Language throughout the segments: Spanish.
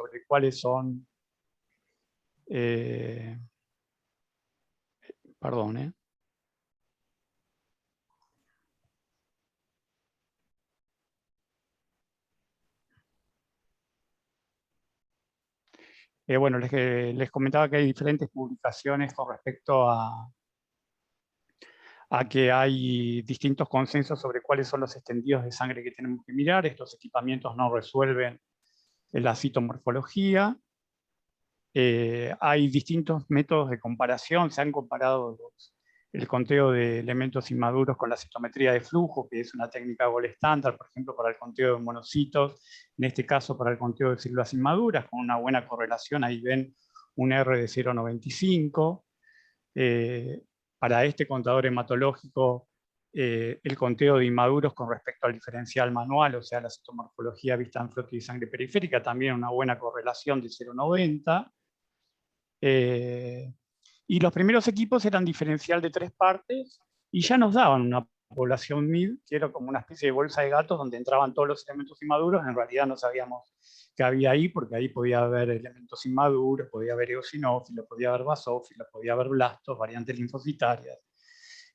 sobre cuáles son... perdón, bueno, les comentaba que hay diferentes publicaciones con respecto a que hay distintos consensos sobre cuáles son los extendidos de sangre que tenemos que mirar. Estos equipamientos no resuelven la citomorfología. Hay distintos métodos de comparación. Se han comparado el conteo de elementos inmaduros con la citometría de flujo, que es una técnica gold estándar, por ejemplo, para el conteo de monocitos, en este caso para el conteo de células inmaduras, con una buena correlación. Ahí ven un R de 0,95. Para este contador hematológico, el conteo de inmaduros con respecto al diferencial manual, o sea, la citomorfología vista en flote de sangre periférica, también una buena correlación de 0,90. Y los primeros equipos eran diferencial de 3 partes y ya nos daban una población MID, que era como una especie de bolsa de gatos donde entraban todos los elementos inmaduros. En realidad no sabíamos qué había ahí, porque ahí podía haber elementos inmaduros, podía haber eosinófilos, podía haber basófilos, podía haber blastos, variantes linfocitarias.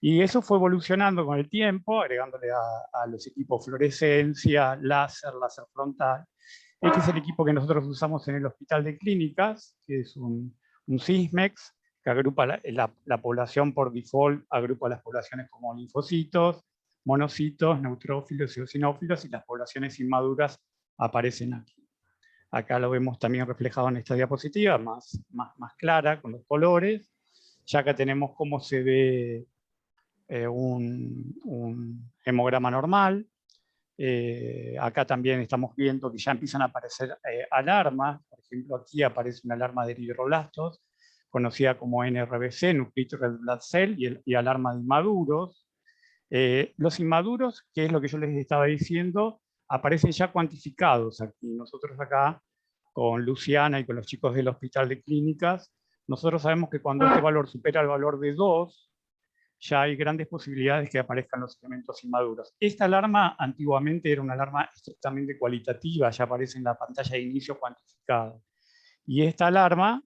Y eso fue evolucionando con el tiempo, agregándole a los equipos fluorescencia, láser frontal. Este es el equipo que nosotros usamos en el Hospital de Clínicas, que es un Sysmex, que agrupa la población por default, agrupa las poblaciones como linfocitos, monocitos, neutrófilos, eosinófilos, y las poblaciones inmaduras aparecen aquí. Acá lo vemos también reflejado en esta diapositiva, más clara, con los colores. Ya acá tenemos cómo se ve un hemograma normal. Acá también estamos viendo que ya empiezan a aparecer alarmas. Por ejemplo, aquí aparece una alarma de eritroblastos, conocida como NRBC, Nucleated Red Blood Cell, y alarma de inmaduros. Los inmaduros, que es lo que yo les estaba diciendo, aparecen ya cuantificados aquí. Nosotros acá, con Luciana y con los chicos del Hospital de Clínicas, nosotros sabemos que cuando este valor supera el valor de 2, ya hay grandes posibilidades que aparezcan los elementos inmaduros. Esta alarma antiguamente era una alarma estrictamente cualitativa, ya aparece en la pantalla de inicio cuantificada. Y esta alarma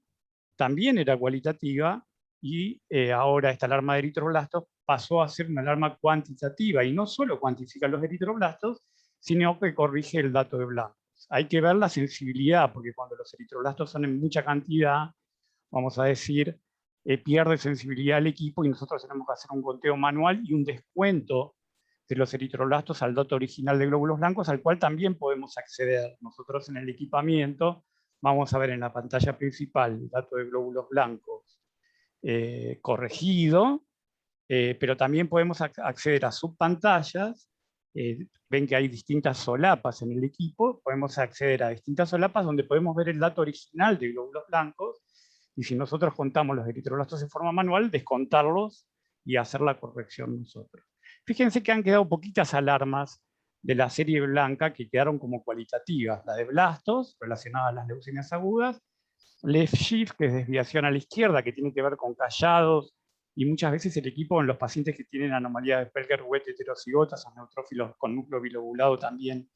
también era cualitativa, y ahora esta alarma de eritroblastos pasó a ser una alarma cuantitativa, y no solo cuantifica los eritroblastos, sino que corrige el dato de blancos. Hay que ver la sensibilidad, porque cuando los eritroblastos son en mucha cantidad, vamos a decir, pierde sensibilidad el equipo, y nosotros tenemos que hacer un conteo manual y un descuento de los eritroblastos al dato original de glóbulos blancos, al cual también podemos acceder. Nosotros en el equipamiento vamos a ver en la pantalla principal el dato de glóbulos blancos corregido, pero también podemos acceder a subpantallas. Ven que hay distintas solapas en el equipo, podemos acceder a distintas solapas donde podemos ver el dato original de glóbulos blancos, y si nosotros contamos los eritroblastos en forma manual, descontarlos y hacer la corrección nosotros. Fíjense que han quedado poquitas alarmas de la serie blanca que quedaron como cualitativas: la de blastos, relacionada a las leucemias agudas; left shift, que es desviación a la izquierda, que tiene que ver con callados, y muchas veces el equipo en los pacientes que tienen anomalía de Pelger-Wett heterocigotas o neutrófilos con núcleo bilobulado también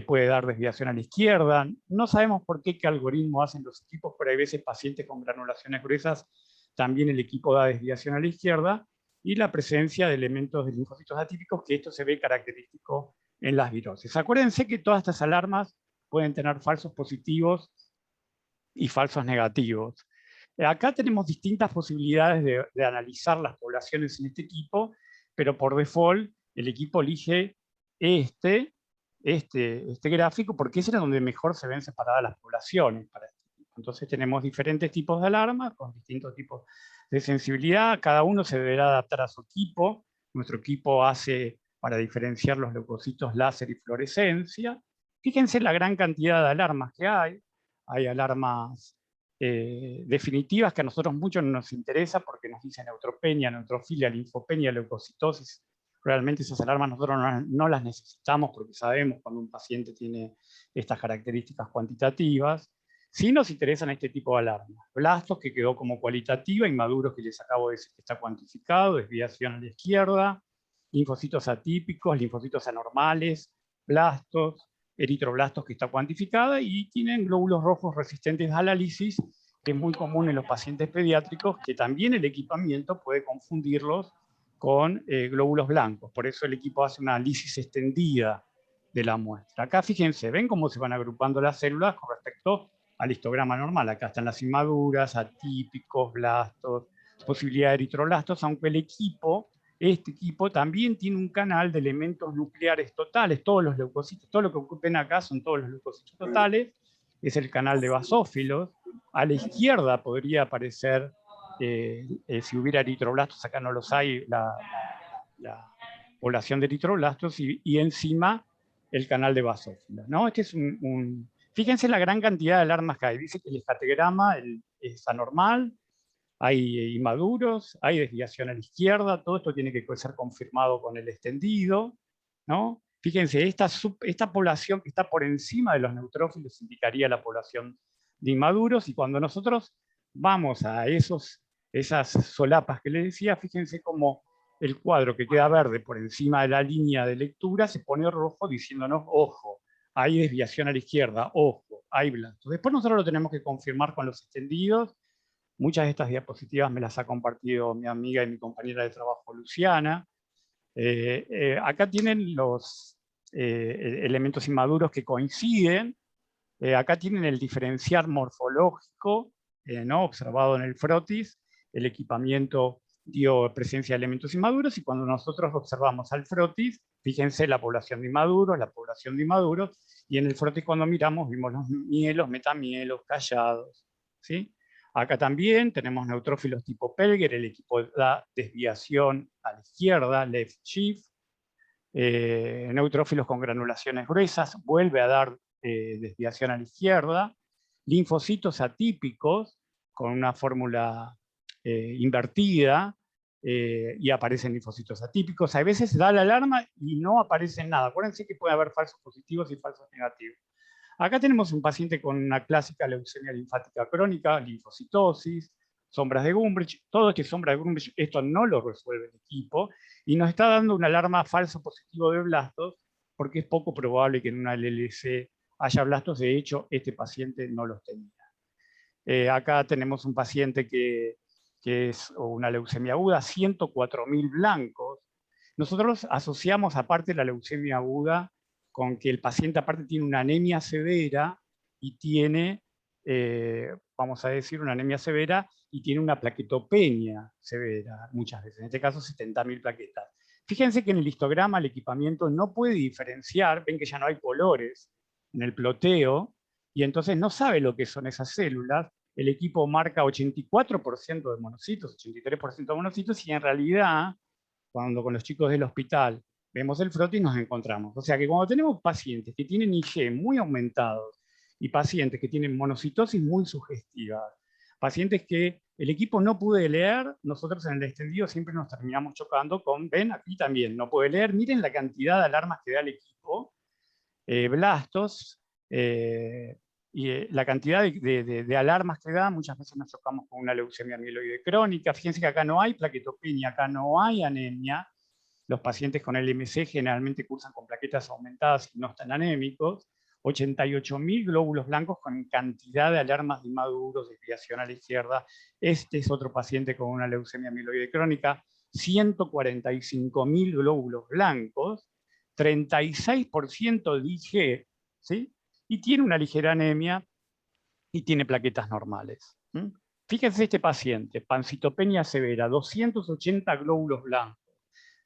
puede dar desviación a la izquierda. No sabemos por qué algoritmo hacen los equipos, pero hay veces pacientes con granulaciones gruesas también el equipo da desviación a la izquierda, y la presencia de elementos de linfocitos atípicos, que esto se ve característico en las virosis. Acuérdense que todas estas alarmas pueden tener falsos positivos y falsos negativos. Acá tenemos distintas posibilidades de analizar las poblaciones en este equipo, pero por default el equipo elige este gráfico, porque es donde mejor se ven separadas las poblaciones para este tipo. Entonces tenemos diferentes tipos de alarmas con distintos tipos de sensibilidad. Cada uno se deberá adaptar a su equipo. Nuestro equipo hace para diferenciar los leucocitos láser y fluorescencia. Fíjense la gran cantidad de alarmas que hay. Hay alarmas definitivas que a nosotros mucho no nos interesa, porque nos dicen neutropenia, neutrofilia, linfopenia, leucocitosis. Realmente esas alarmas nosotros no las necesitamos, porque sabemos cuando un paciente tiene estas características cuantitativas. Sí nos interesan este tipo de alarmas: blastos, que quedó como cualitativa; inmaduros, que les acabo de decir que está cuantificado, desviación a la izquierda; linfocitos atípicos, linfocitos anormales, blastos, eritroblastos que está cuantificada, y tienen glóbulos rojos resistentes a la lisis, que es muy común en los pacientes pediátricos, que también el equipamiento puede confundirlos con glóbulos blancos. Por eso el equipo hace una lisis extendida de la muestra. Acá fíjense, ven cómo se van agrupando las células con respecto al histograma normal. Acá están las inmaduras, atípicos, blastos, posibilidad de eritroblastos, aunque el equipo, este equipo también tiene un canal de elementos nucleares totales. Todos los leucocitos, todo lo que ocupen acá son todos los leucocitos totales. Es el canal de basófilos. A la izquierda podría aparecer, si hubiera eritroblastos, acá no los hay, la población de eritroblastos, y encima el canal de basófilos, ¿no? Este es fíjense la gran cantidad de alarmas que hay. Dice que el escategrama es anormal, hay inmaduros, hay desviación a la izquierda, todo esto tiene que ser confirmado con el extendido, ¿no? Fíjense, esta población que está por encima de los neutrófilos indicaría la población de inmaduros, y cuando nosotros vamos a esas solapas que les decía, fíjense cómo el cuadro que queda verde por encima de la línea de lectura se pone rojo diciéndonos, ojo, hay desviación a la izquierda, ojo, hay blastos. Después nosotros lo tenemos que confirmar con los extendidos. Muchas de estas diapositivas me las ha compartido mi amiga y mi compañera de trabajo, Luciana. Acá tienen los elementos inmaduros que coinciden. Acá tienen el diferencial morfológico, ¿no? Observado en el frotis. El equipamiento dio presencia de elementos inmaduros, y cuando nosotros observamos al frotis, fíjense la población de inmaduros, y en el frotis cuando miramos vimos los mielos, metamielos, callados, ¿sí? Acá también tenemos neutrófilos tipo Pelger, el equipo da desviación a la izquierda, left shift, neutrófilos con granulaciones gruesas, vuelve a dar desviación a la izquierda, linfocitos atípicos con una fórmula invertida, y aparecen linfocitos atípicos. A veces da la alarma y no aparece nada. Acuérdense que puede haber falsos positivos y falsos negativos. Acá tenemos un paciente con una clásica leucemia linfática crónica, linfocitosis, sombras de Gumbrich. Todo este sombra de Gumbrich, esto no lo resuelve el equipo, y nos está dando una alarma falso positivo de blastos, porque es poco probable que en una LLC haya blastos. De hecho, este paciente no los tenía. Acá tenemos un paciente que es una leucemia aguda, 104.000 blancos. Nosotros asociamos aparte la leucemia aguda con que el paciente aparte tiene una anemia severa y tiene, vamos a decir, una anemia severa y tiene una plaquetopenia severa, muchas veces, en este caso 70.000 plaquetas. Fíjense que en el histograma el equipamiento no puede diferenciar, ven que ya no hay colores en el ploteo, y entonces no sabe lo que son esas células. El equipo marca 84% de monocitos, 83% de monocitos, y en realidad, cuando con los chicos del hospital vemos el frotis, nos encontramos. O sea que cuando tenemos pacientes que tienen IG muy aumentados y pacientes que tienen monocitosis muy sugestiva, pacientes que el equipo no puede leer, nosotros en el extendido siempre nos terminamos chocando con, ven, aquí también no puede leer, miren la cantidad de alarmas que da el equipo, blastos, y la cantidad de alarmas que da. Muchas veces nos chocamos con una leucemia mieloide crónica. Fíjense que acá no hay plaquetopenia, acá no hay anemia. Los pacientes con LMC generalmente cursan con plaquetas aumentadas y no están anémicos. 88.000 glóbulos blancos con cantidad de alarmas de inmaduros, desviación a la izquierda. Este es otro paciente con una leucemia mieloide crónica. 145.000 glóbulos blancos, 36% de IG, ¿sí? Y tiene una ligera anemia y tiene plaquetas normales. Fíjense este paciente, pancitopenia severa, 280 glóbulos blancos,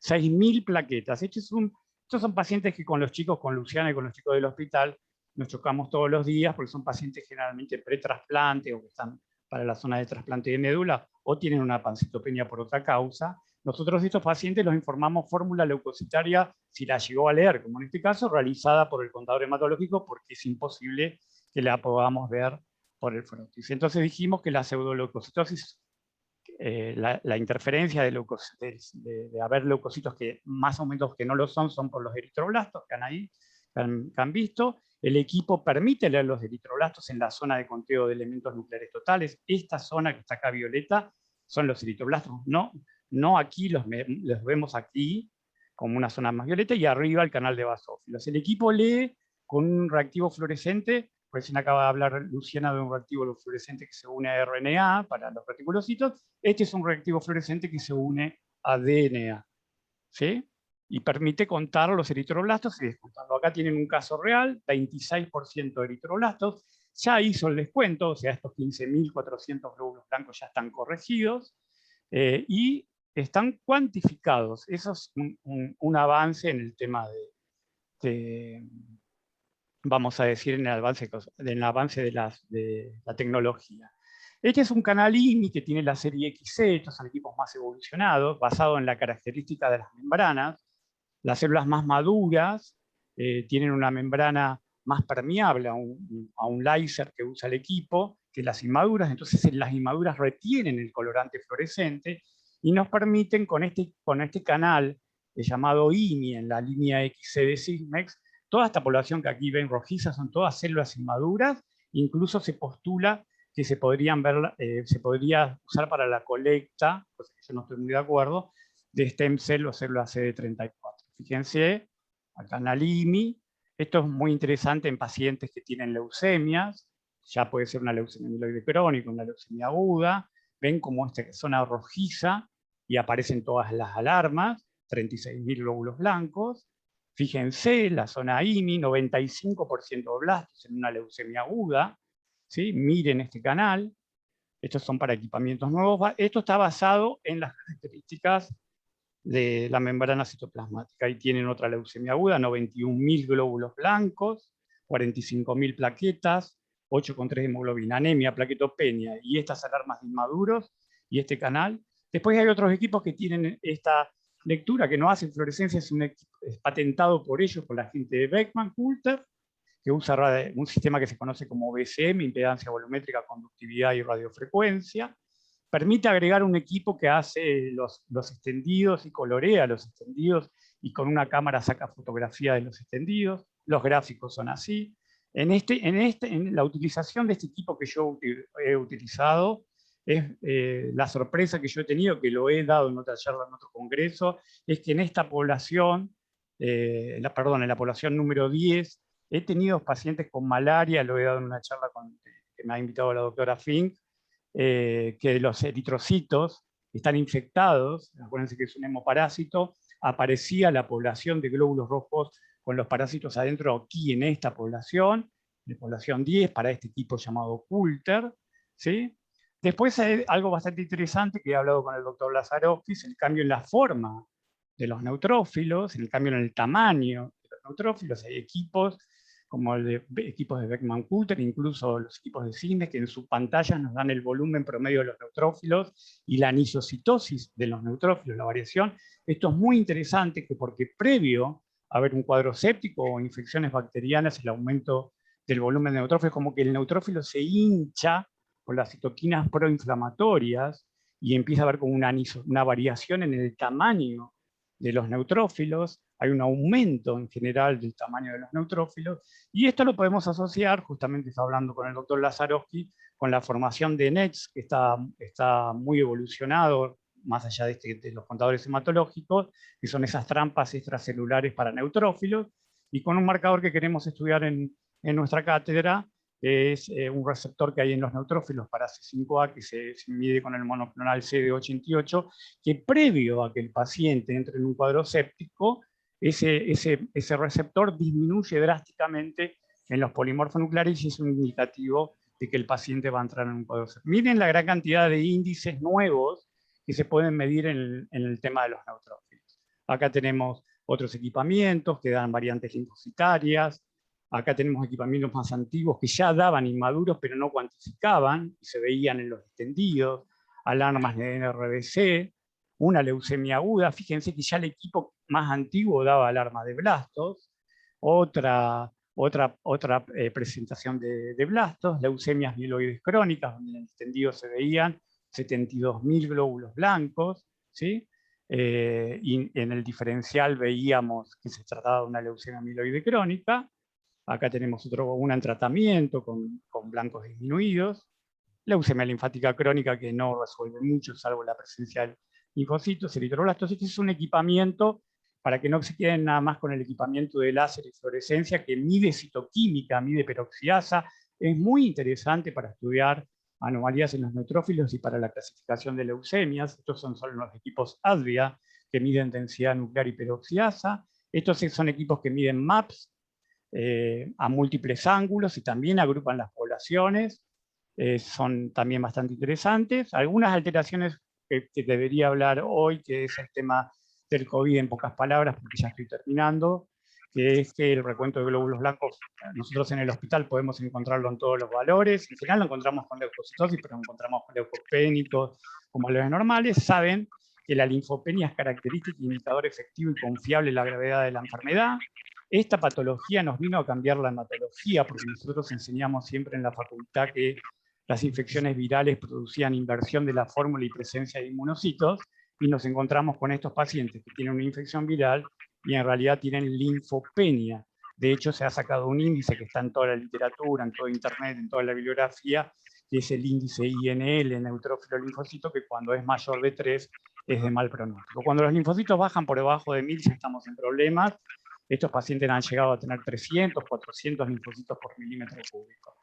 6.000 plaquetas. Estos son pacientes que con los chicos, con Luciana y con los chicos del hospital, nos chocamos todos los días, porque son pacientes generalmente pretrasplante o que están para la zona de trasplante de médula, o tienen una pancitopenia por otra causa. Nosotros estos pacientes los informamos fórmula leucocitaria, si la llegó a leer, como en este caso, realizada por el contador hematológico, porque es imposible que la podamos ver por el frotis. Entonces dijimos que la pseudoleucocitosis, la interferencia de haber leucocitos que más o menos que no lo son por los eritroblastos que han ahí, que han visto. El equipo permite leer los eritroblastos en la zona de conteo de elementos nucleares totales. Esta zona que está acá violeta son los eritroblastos, no aquí, los vemos aquí como una zona más violeta, y arriba el canal de basófilos. El equipo lee con un reactivo fluorescente. Recién acaba de hablar Luciana de un reactivo fluorescente que se une a RNA para los reticulocitos. Este es un reactivo fluorescente que se une a DNA, ¿sí? Y permite contar los eritroblastos y descontarlo. Acá tienen un caso real, 26% de eritroblastos. Ya hizo el descuento, o sea, estos 15.400 glóbulos blancos ya están corregidos y están cuantificados. Eso es un avance en el tema de, vamos a decir, en el avance de la tecnología. Este es un canal IMI que tiene la serie XC, estos son equipos más evolucionados, basado en la característica de las membranas. Las células más maduras tienen una membrana más permeable a un láser que usa el equipo que las inmaduras, entonces las inmaduras retienen el colorante fluorescente y nos permiten con este canal llamado IMI en la línea XC de Sysmex, toda esta población que aquí ven rojiza son todas células inmaduras, incluso se postula que se podría usar para la colecta, cosa que yo no estoy muy de acuerdo, de stem cell o células CD34. Fíjense, acá en la LIMI, esto es muy interesante en pacientes que tienen leucemias, ya puede ser una leucemia amiloide crónica, una leucemia aguda, ven como esta zona rojiza y aparecen todas las alarmas, 36.000 glóbulos blancos. Fíjense, la zona IMI, 95% de blastos en una leucemia aguda, ¿sí? Miren este canal, estos son para equipamientos nuevos, esto está basado en las características de la membrana citoplasmática. Ahí tienen otra leucemia aguda, 91.000 glóbulos blancos, 45.000 plaquetas, 8,3 de hemoglobina, anemia, plaquetopenia, y estas alarmas de inmaduros, y este canal. Después hay otros equipos que tienen esta lectura, que no hacen fluorescencia, es patentado por ellos, por la gente de Beckman Coulter, que usa un sistema que se conoce como BCM, impedancia volumétrica, conductividad y radiofrecuencia. Permite agregar un equipo que hace los extendidos y colorea los extendidos y con una cámara saca fotografía de los extendidos. Los gráficos son así. En la utilización de este equipo que yo he utilizado, es la sorpresa que yo he tenido, que lo he dado en otra charla, en otro congreso, es que en esta población, en la población número 10, he tenido pacientes con malaria, lo he dado en una charla que me ha invitado la doctora Fink, que los eritrocitos están infectados, acuérdense que es un hemoparásito, aparecía la población de glóbulos rojos con los parásitos adentro aquí en esta población, de población 10, para este equipo llamado Coulter, ¿sí? Después hay algo bastante interesante que he hablado con el doctor Lazarovsky, es el cambio en la forma de los neutrófilos, el cambio en el tamaño de los neutrófilos. Hay equipos como equipos de Beckman Coulter, incluso los equipos de Sysmex, que en sus pantallas nos dan el volumen promedio de los neutrófilos y la anisocitosis de los neutrófilos, la variación. Esto es muy interesante porque previo a ver un cuadro séptico o infecciones bacterianas, el aumento del volumen de neutrófilos, como que el neutrófilo se hincha por las citoquinas proinflamatorias y empieza a haber como una variación en el tamaño de los neutrófilos, hay un aumento en general del tamaño de los neutrófilos, y esto lo podemos asociar, justamente estaba hablando con el doctor Lazarovsky, con la formación de NETs, que está muy evolucionado, más allá de los contadores hematológicos, que son esas trampas extracelulares para neutrófilos, y con un marcador que queremos estudiar en nuestra cátedra, es un receptor que hay en los neutrófilos para C5A, que se mide con el monoclonal CD88, que previo a que el paciente entre en un cuadro séptico, ese receptor disminuye drásticamente en los polimorfonucleares y es un indicativo de que el paciente va a entrar en un cuadro séptico. Miren la gran cantidad de índices nuevos que se pueden medir en el tema de los neutrófilos. Acá tenemos otros equipamientos que dan variantes linfocitarias. Acá tenemos equipamientos más antiguos que ya daban inmaduros, pero no cuantificaban, y se veían en los extendidos, alarmas de NRBC, una leucemia aguda. Fíjense que ya el equipo más antiguo daba alarma de blastos, otra presentación de blastos, leucemias mieloides crónicas, donde en el extendido se veían 72.000 glóbulos blancos, ¿sí? Y en el diferencial veíamos que se trataba de una leucemia mieloide crónica. Acá tenemos una en tratamiento con blancos disminuidos. Leucemia linfática crónica que no resuelve mucho, salvo la presencia de linfocitos, eritroblastos. Este es un equipamiento para que no se queden nada más con el equipamiento de láser y fluorescencia, que mide citoquímica, mide peroxiasa. Es muy interesante para estudiar anomalías en los neutrófilos y para la clasificación de leucemias. Estos son los equipos ADVIA, que miden densidad nuclear y peroxiasa. Estos son equipos que miden MAPS a múltiples ángulos y también agrupan las poblaciones. Son también bastante interesantes. Algunas alteraciones que debería hablar hoy, que es el tema del COVID en pocas palabras, porque ya estoy terminando, que es que el recuento de glóbulos blancos, nosotros en el hospital podemos encontrarlo en todos los valores. En general lo encontramos con leucocitosis, pero lo encontramos con leucopénicos, con valores normales. Saben que la linfopenia es característica, indicador efectivo y confiable de la gravedad de la enfermedad. Esta patología nos vino a cambiar la hematología, porque nosotros enseñamos siempre en la facultad que las infecciones virales producían inversión de la fórmula y presencia de inmunocitos, y nos encontramos con estos pacientes que tienen una infección viral y en realidad tienen linfopenia. De hecho, se ha sacado un índice que está en toda la literatura, en todo internet, en toda la bibliografía, que es el índice INL, neutrófilo linfocito, que cuando es mayor de 3 es de mal pronóstico. Cuando los linfocitos bajan por debajo de 1000 ya estamos en problemas. Estos pacientes han llegado a tener 300, 400 linfocitos por milímetro cúbico.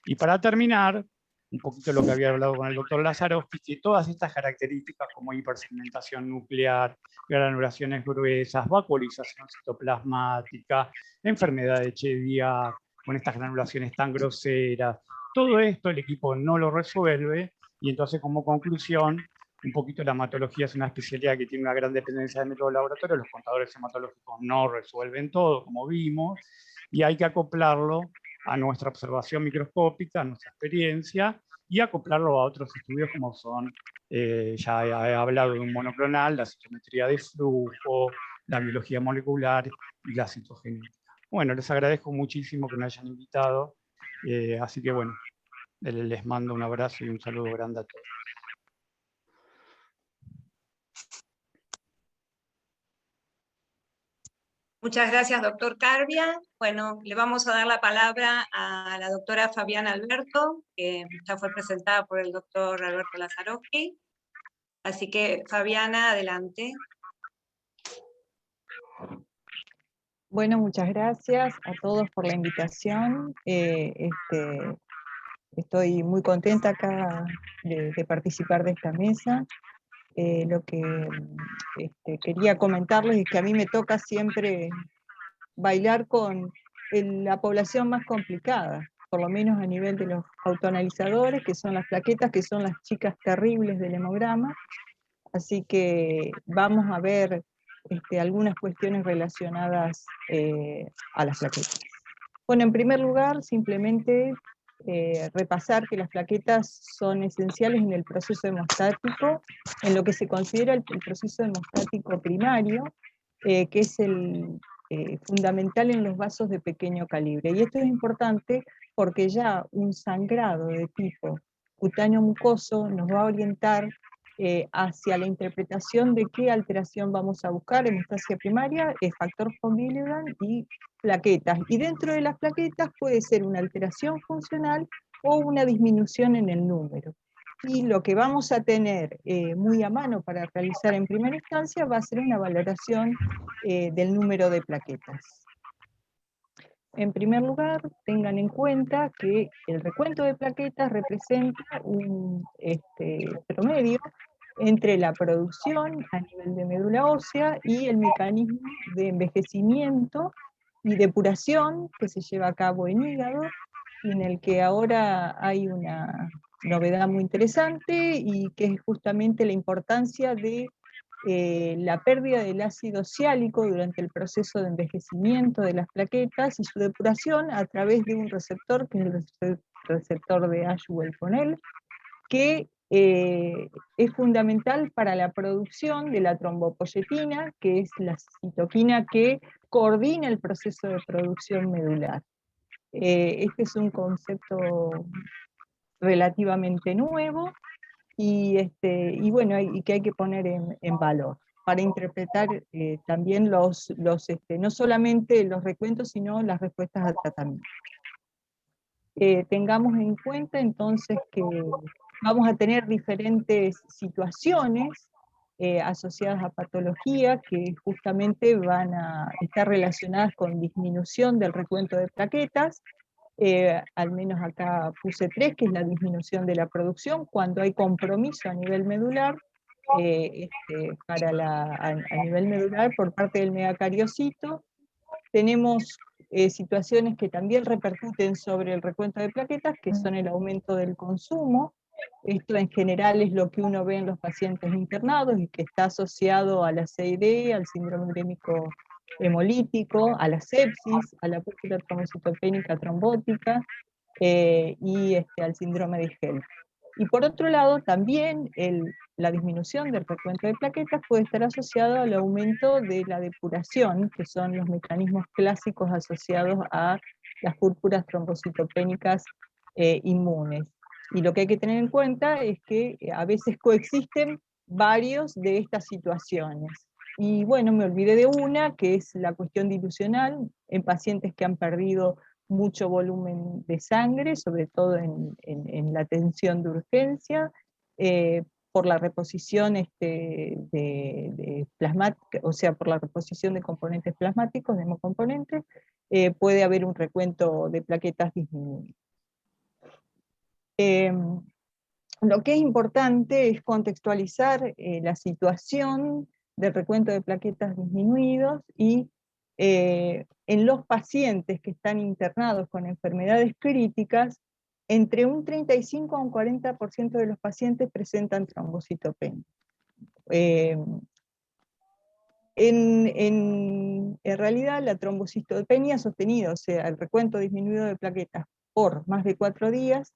Y para terminar, un poquito lo que había hablado con el doctor Lazarovsky, que todas estas características como hipersegmentación nuclear, granulaciones gruesas, vacuolización citoplasmática, enfermedad de Chediak, con estas granulaciones tan groseras, todo esto el equipo no lo resuelve, y entonces como conclusión, un poquito la hematología es una especialidad que tiene una gran dependencia de método laboratorio, los contadores hematológicos no resuelven todo, como vimos, y hay que acoplarlo a nuestra observación microscópica, a nuestra experiencia, y acoplarlo a otros estudios como son, ya he hablado de un monoclonal, la citometría de flujo, la biología molecular y la citogenética. Bueno, les agradezco muchísimo que me hayan invitado, así que bueno, les mando un abrazo y un saludo grande a todos. Muchas gracias, doctor Carbia. Bueno, le vamos a dar la palabra a la doctora Fabiana Alberto, que ya fue presentada por el doctor Alberto Lazarovsky. Así que, Fabiana, adelante. Bueno, muchas gracias a todos por la invitación. Estoy muy contenta acá de participar de esta mesa. Lo que quería comentarles es que a mí me toca siempre bailar con la población más complicada, por lo menos a nivel de los autoanalizadores, que son las plaquetas, que son las chicas terribles del hemograma. Así que vamos a ver algunas cuestiones relacionadas a las plaquetas. Bueno, en primer lugar, simplemente repasar que las plaquetas son esenciales en el proceso hemostático, en lo que se considera el proceso hemostático primario, que es el fundamental en los vasos de pequeño calibre. Y esto es importante porque ya un sangrado de tipo cutáneo mucoso nos va a orientar hacia la interpretación de qué alteración vamos a buscar. Hemostasia primaria, factor von Willebrand y plaquetas. Y dentro de las plaquetas puede ser una alteración funcional o una disminución en el número. Y lo que vamos a tener muy a mano para realizar en primera instancia va a ser una valoración del número de plaquetas. En primer lugar, tengan en cuenta que el recuento de plaquetas representa un promedio entre la producción a nivel de médula ósea y el mecanismo de envejecimiento y depuración que se lleva a cabo en hígado, y en el que ahora hay una novedad muy interesante, y que es justamente la importancia de la pérdida del ácido siálico durante el proceso de envejecimiento de las plaquetas y su depuración a través de un receptor, que es el receptor de Ashwell-Fonnel, que es fundamental para la producción de la trombopoyetina, que es la citoquina que coordina el proceso de producción medular. Este es un concepto relativamente nuevo, y bueno, y que hay que poner en valor para interpretar también no solamente los recuentos, sino las respuestas al tratamiento. Tengamos en cuenta entonces que vamos a tener diferentes situaciones asociadas a patología que justamente van a estar relacionadas con disminución del recuento de plaquetas. Al menos acá puse 3, que es la disminución de la producción, cuando hay compromiso a nivel medular, a nivel medular por parte del megacariocito. Tenemos situaciones que también repercuten sobre el recuento de plaquetas, que son el aumento del consumo. Esto en general es lo que uno ve en los pacientes internados y que está asociado a la CID, al síndrome urémico hemolítico, a la sepsis, a la púrpura trombocitopénica trombótica y al síndrome de Held. Y por otro lado, también la disminución del recuento de plaquetas puede estar asociado al aumento de la depuración, que son los mecanismos clásicos asociados a las púrpuras trombocitopénicas inmunes. Y lo que hay que tener en cuenta es que a veces coexisten varios de estas situaciones. Y bueno, me olvidé de una, que es la cuestión dilucional en pacientes que han perdido mucho volumen de sangre, sobre todo en la atención de urgencia, por la reposición de plasmática, o sea, por la reposición de componentes plasmáticos, de hemocomponentes, puede haber un recuento de plaquetas disminuido. Lo que es importante es contextualizar la situación del recuento de plaquetas disminuidos y en los pacientes que están internados con enfermedades críticas, entre un 35 a un 40% de los pacientes presentan trombocitopenia. En realidad la trombocitopenia sostenida, o sea, el recuento disminuido de plaquetas por más de 4 días,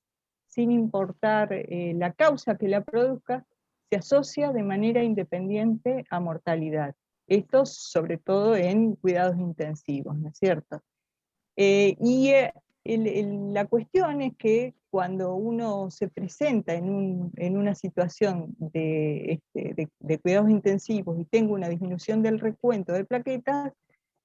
sin importar la causa que la produzca, se asocia de manera independiente a mortalidad. Esto sobre todo en cuidados intensivos, ¿no es cierto? La cuestión es que cuando uno se presenta en una situación de cuidados intensivos y tenga una disminución del recuento de plaquetas,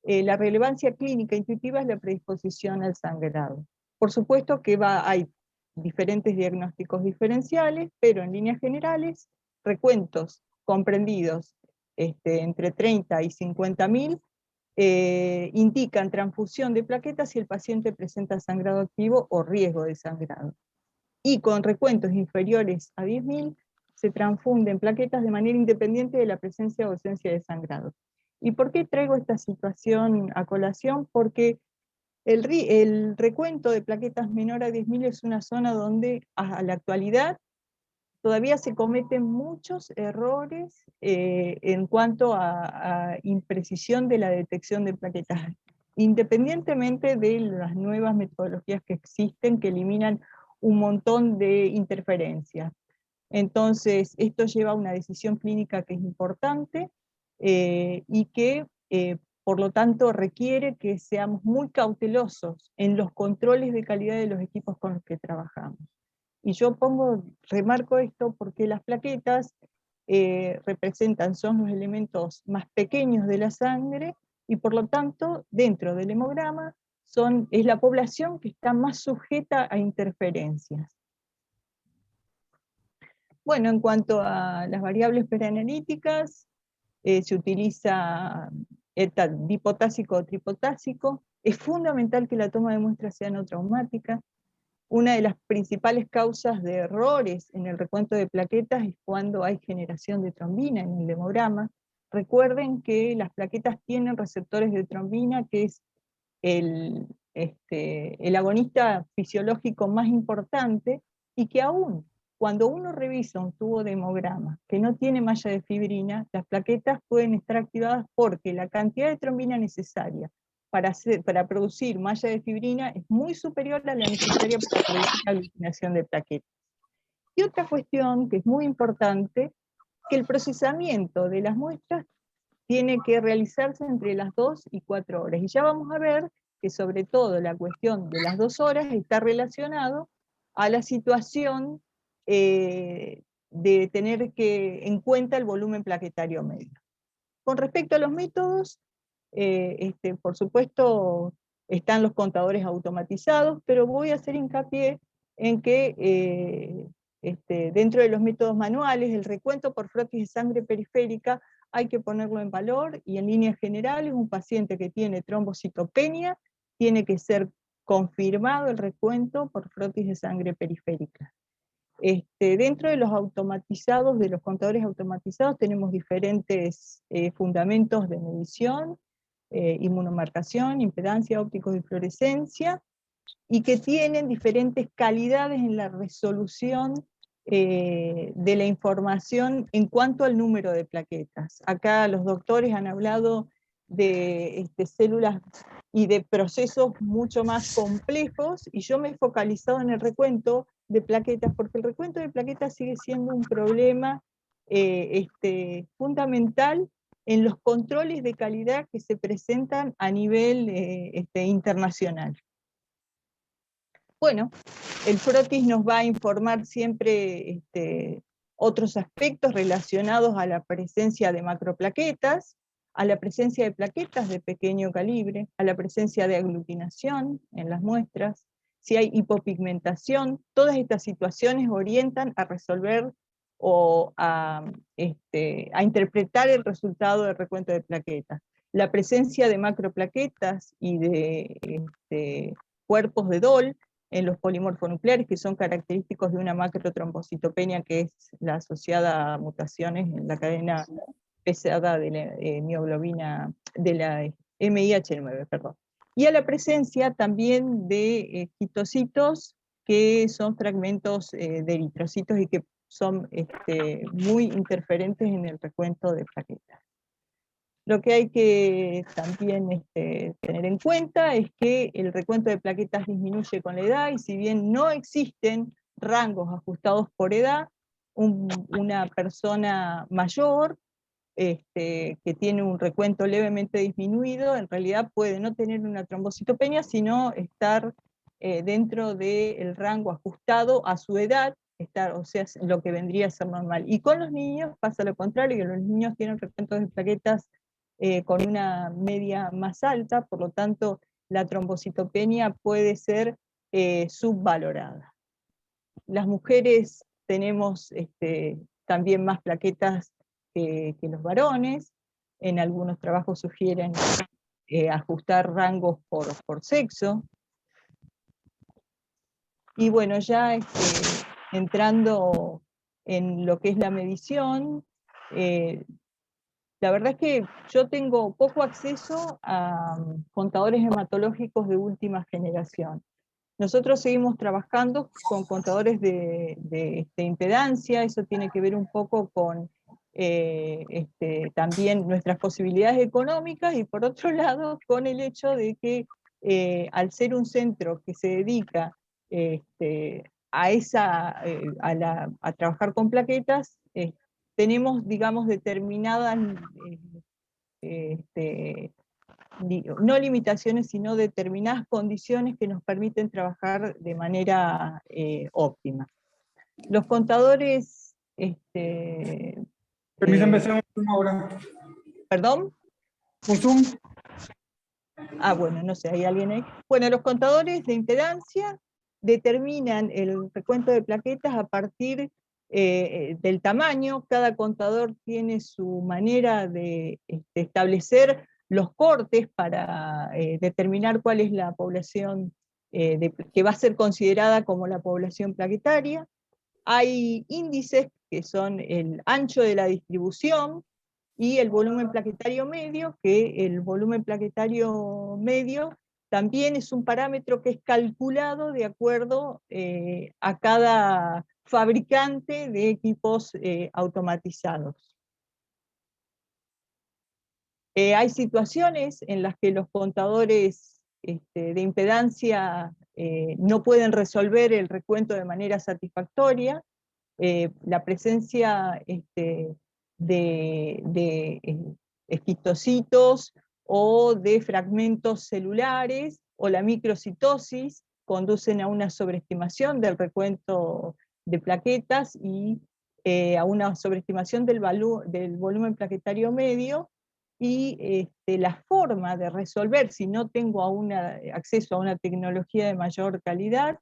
la relevancia clínica intuitiva es la predisposición al sangrado. Por supuesto que hay diferentes diagnósticos diferenciales, pero en líneas generales, recuentos comprendidos entre 30 y 50.000 indican transfusión de plaquetas si el paciente presenta sangrado activo o riesgo de sangrado. Y con recuentos inferiores a 10.000 se transfunden plaquetas de manera independiente de la presencia o ausencia de sangrado. ¿Y por qué traigo esta situación a colación? Porque el recuento de plaquetas menor a 10.000 es una zona donde a la actualidad todavía se cometen muchos errores en cuanto a imprecisión de la detección de plaquetas, independientemente de las nuevas metodologías que existen que eliminan un montón de interferencias. Entonces, esto lleva a una decisión clínica que es importante y que, por lo tanto, requiere que seamos muy cautelosos en los controles de calidad de los equipos con los que trabajamos. Y yo remarco esto porque las plaquetas son los elementos más pequeños de la sangre y por lo tanto, dentro del hemograma, es la población que está más sujeta a interferencias. Bueno, en cuanto a las variables preanalíticas, se utiliza bipotásico o tripotásico. Es fundamental que la toma de muestras sea no traumática. Una de las principales causas de errores en el recuento de plaquetas es cuando hay generación de trombina en el hemograma. Recuerden que las plaquetas tienen receptores de trombina, que es el agonista fisiológico más importante, y que aún cuando uno revisa un tubo de hemograma que no tiene malla de fibrina, las plaquetas pueden estar activadas porque la cantidad de trombina necesaria para producir malla de fibrina es muy superior a la necesaria para producir la aglucinación de plaquetas. Y otra cuestión que es muy importante, que el procesamiento de las muestras tiene que realizarse entre las 2 y 4 horas. Y ya vamos a ver que sobre todo la cuestión de las 2 horas está relacionado a la situación de tener en cuenta el volumen plaquetario medio. Con respecto a los métodos, por supuesto están los contadores automatizados, pero voy a hacer hincapié en que dentro de los métodos manuales, el recuento por frotis de sangre periférica hay que ponerlo en valor, y en líneas generales un paciente que tiene trombocitopenia tiene que ser confirmado el recuento por frotis de sangre periférica. Dentro de los automatizados, de los contadores automatizados, tenemos diferentes fundamentos de medición, inmunomarcación, impedancia, ópticos y fluorescencia, y que tienen diferentes calidades en la resolución de la información en cuanto al número de plaquetas. Acá los doctores han hablado de células y de procesos mucho más complejos, y yo me he focalizado en el recuento de plaquetas, porque el recuento de plaquetas sigue siendo un problema fundamental en los controles de calidad que se presentan a nivel internacional. Bueno, el frotis nos va a informar siempre otros aspectos relacionados a la presencia de macroplaquetas, a la presencia de plaquetas de pequeño calibre, a la presencia de aglutinación en las muestras, si hay hipopigmentación. Todas estas situaciones orientan a resolver o a interpretar el resultado del recuento de plaquetas. La presencia de macroplaquetas y de cuerpos de Dol en los polimorfonucleares, que son característicos de una macrotrombocitopenia, que es la asociada a mutaciones en la cadena pesada de la mioglobina, de la MIH9, perdón. Y a la presencia también de quitocitos, que son fragmentos de eritrocitos y que son muy interferentes en el recuento de plaquetas. Lo que hay que también tener en cuenta es que el recuento de plaquetas disminuye con la edad, y si bien no existen rangos ajustados por edad, una persona mayor que tiene un recuento levemente disminuido, en realidad puede no tener una trombocitopenia, sino estar dentro del rango ajustado a su edad, o sea, lo que vendría a ser normal. Y con los niños pasa lo contrario, que los niños tienen recuentos de plaquetas con una media más alta, por lo tanto la trombocitopenia puede ser subvalorada. Las mujeres tenemos también más plaquetas que los varones. En algunos trabajos sugieren ajustar rangos por sexo. Y bueno, ya entrando en lo que es la medición, la verdad es que yo tengo poco acceso a contadores hematológicos de última generación. Nosotros seguimos trabajando con contadores de impedancia. Eso tiene que ver un poco con también nuestras posibilidades económicas, y por otro lado con el hecho de que al ser un centro que se dedica a trabajar con plaquetas, tenemos, digamos, determinadas no limitaciones, sino determinadas condiciones que nos permiten trabajar de manera óptima. Los contadores... Permítanme hacer un zoom ahora. ¿Perdón? ¿Un zoom? Ah, bueno, no sé, ¿hay alguien ahí? Bueno, los contadores de impedancia determinan el recuento de plaquetas a partir del tamaño. Cada contador tiene su manera de establecer los cortes para determinar cuál es la población que va a ser considerada como la población plaquetaria. Hay índices que son el ancho de la distribución y el volumen plaquetario medio, que el volumen plaquetario medio también es un parámetro que es calculado de acuerdo a cada fabricante de equipos automatizados. Hay situaciones en las que los contadores de impedancia no pueden resolver el recuento de manera satisfactoria. La presencia de esquistocitos o de fragmentos celulares o la microcitosis conducen a una sobreestimación del recuento de plaquetas y a una sobreestimación del volumen plaquetario medio, y la forma de resolver, si no tengo acceso a una tecnología de mayor calidad,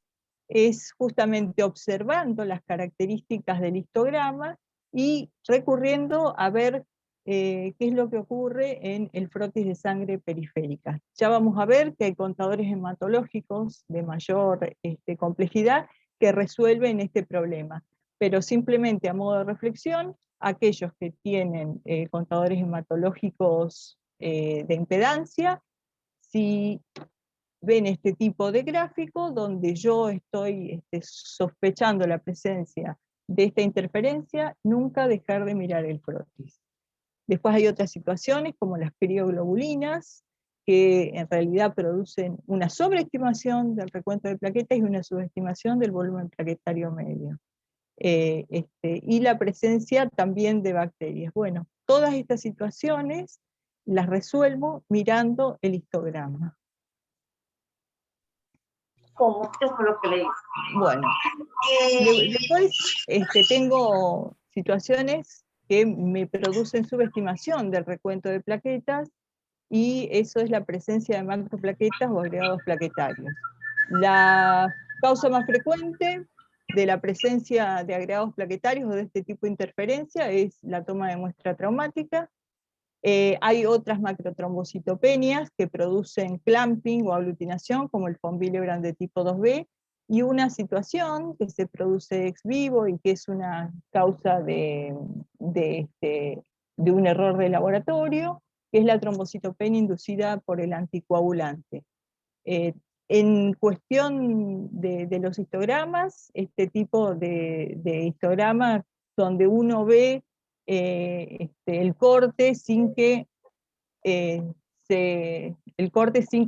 es justamente observando las características del histograma y recurriendo a ver qué es lo que ocurre en el frotis de sangre periférica. Ya vamos a ver que hay contadores hematológicos de mayor complejidad que resuelven este problema, pero simplemente a modo de reflexión, aquellos que tienen contadores hematológicos de impedancia, si ven este tipo de gráfico donde yo estoy sospechando la presencia de esta interferencia, nunca dejar de mirar el frotis. Después hay otras situaciones como las crioglobulinas, que en realidad producen una sobreestimación del recuento de plaquetas y una subestimación del volumen plaquetario medio. Y la presencia también de bacterias. Bueno, todas estas situaciones las resuelvo mirando el histograma. ¿Cómo? ¿Qué fue lo que leí? Bueno, después tengo situaciones que me producen subestimación del recuento de plaquetas, y eso es la presencia de macroplaquetas o agregados plaquetarios. La causa más frecuente de la presencia de agregados plaquetarios o de este tipo de interferencia es la toma de muestra traumática. Hay otras macrotrombocitopenias que producen clamping o aglutinación, como el von Willebrand de tipo 2B, y una situación que se produce ex vivo y que es una causa de un error de laboratorio, que es la trombocitopenia inducida por el anticoagulante. En cuestión de los histogramas, este tipo de histograma donde uno ve el corte sin que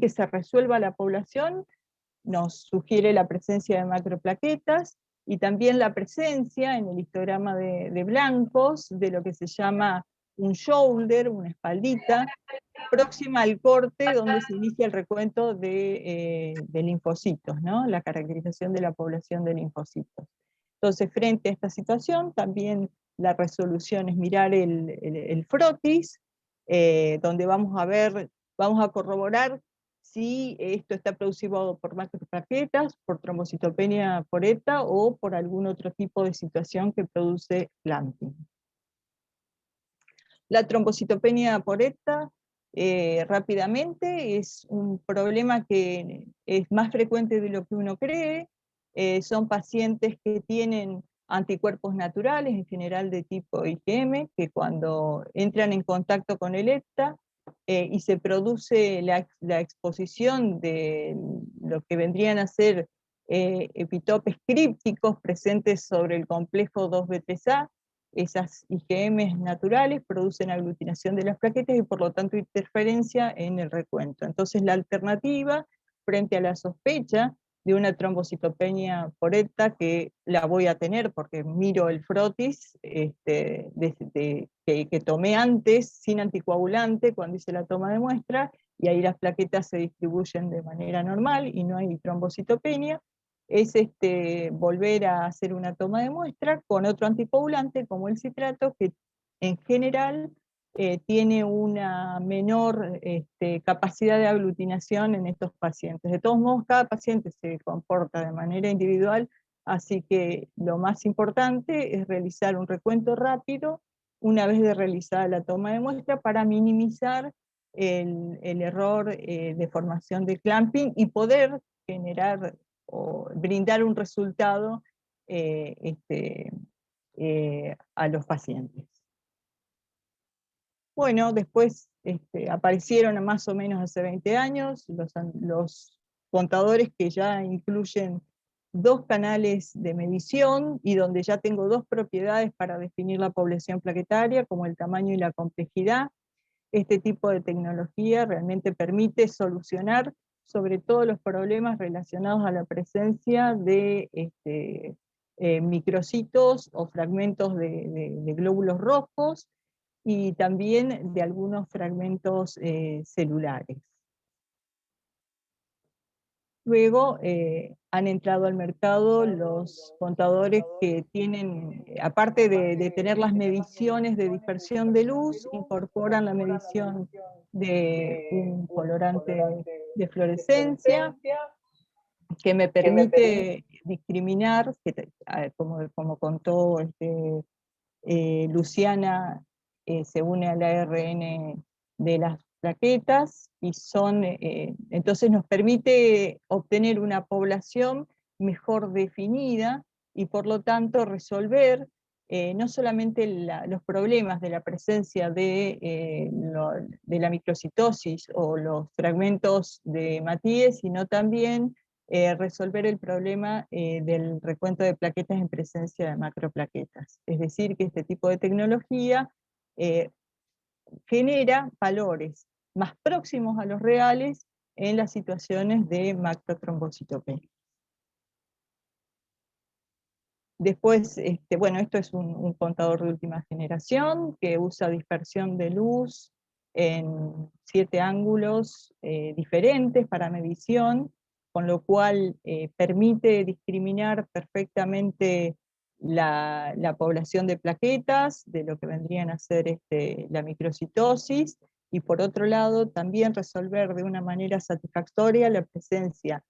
se resuelva la población, nos sugiere la presencia de macroplaquetas, y también la presencia en el histograma de blancos de lo que se llama un shoulder, una espaldita, próxima al corte donde se inicia el recuento de linfocitos, ¿no? La caracterización de la población de linfocitos. Entonces, frente a esta situación, también la resolución es mirar el frotis, donde vamos a corroborar si esto está producido por macroplaquetas, por trombocitopenia por ETA o por algún otro tipo de situación que produce clamping. La trombocitopenia por ETA, rápidamente, es un problema que es más frecuente de lo que uno cree. Son pacientes que tienen anticuerpos naturales, en general de tipo IgM, que cuando entran en contacto con el ETA y se produce la exposición de lo que vendrían a ser epitopes crípticos presentes sobre el complejo 2B3A, esas IgM naturales producen aglutinación de las plaquetas y por lo tanto interferencia en el recuento. Entonces la alternativa frente a la sospecha de una trombocitopenia por ETA, que la voy a tener porque miro el frotis que tomé antes sin anticoagulante cuando hice la toma de muestra, y ahí las plaquetas se distribuyen de manera normal y no hay trombocitopenia, es volver a hacer una toma de muestra con otro anticoagulante como el citrato, que en general tiene una menor capacidad de aglutinación en estos pacientes. De todos modos, cada paciente se comporta de manera individual, así que lo más importante es realizar un recuento rápido una vez de realizada la toma de muestra para minimizar el error de formación de clamping y poder generar o brindar un resultado a los pacientes. Bueno, después aparecieron más o menos hace 20 años los contadores que ya incluyen 2 canales de medición y donde ya tengo 2 propiedades para definir la población plaquetaria, como el tamaño y la complejidad. Este tipo de tecnología realmente permite solucionar sobre todo los problemas relacionados a la presencia de microcitos o fragmentos de glóbulos rojos, y también de algunos fragmentos celulares. Luego han entrado al mercado los contadores que tienen, aparte de tener las mediciones de dispersión de luz, incorporan la medición de un colorante de fluorescencia, que me permite discriminar, como contó Luciana, se une al ARN de las plaquetas y entonces nos permite obtener una población mejor definida y por lo tanto resolver no solamente los problemas de la presencia de la microcitosis o los fragmentos de Matías, sino también resolver el problema del recuento de plaquetas en presencia de macroplaquetas. Es decir, que este tipo de tecnología genera valores más próximos a los reales en las situaciones de macrotrombocitopenia. Después, bueno, esto es un contador de última generación que usa dispersión de luz en 7 ángulos diferentes para medición, con lo cual permite discriminar perfectamente la población de plaquetas, de lo que vendrían a ser la microcitosis, y por otro lado también resolver de una manera satisfactoria la presencia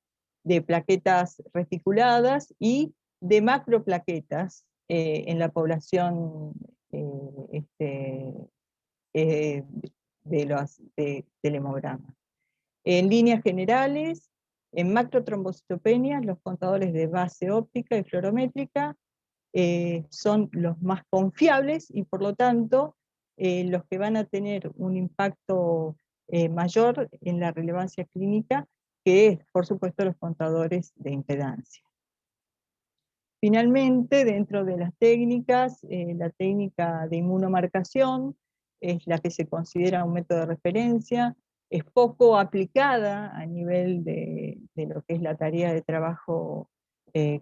de plaquetas reticuladas y de macroplaquetas en la población del hemograma. En líneas generales, en macrotrombocitopenias, los contadores de base óptica y fluorométrica son los más confiables y por lo tanto los que van a tener un impacto mayor en la relevancia clínica, que es, por supuesto, los contadores de impedancia. Finalmente, dentro de las técnicas, la técnica de inmunomarcación es la que se considera un método de referencia, es poco aplicada a nivel de lo que es la tarea de trabajo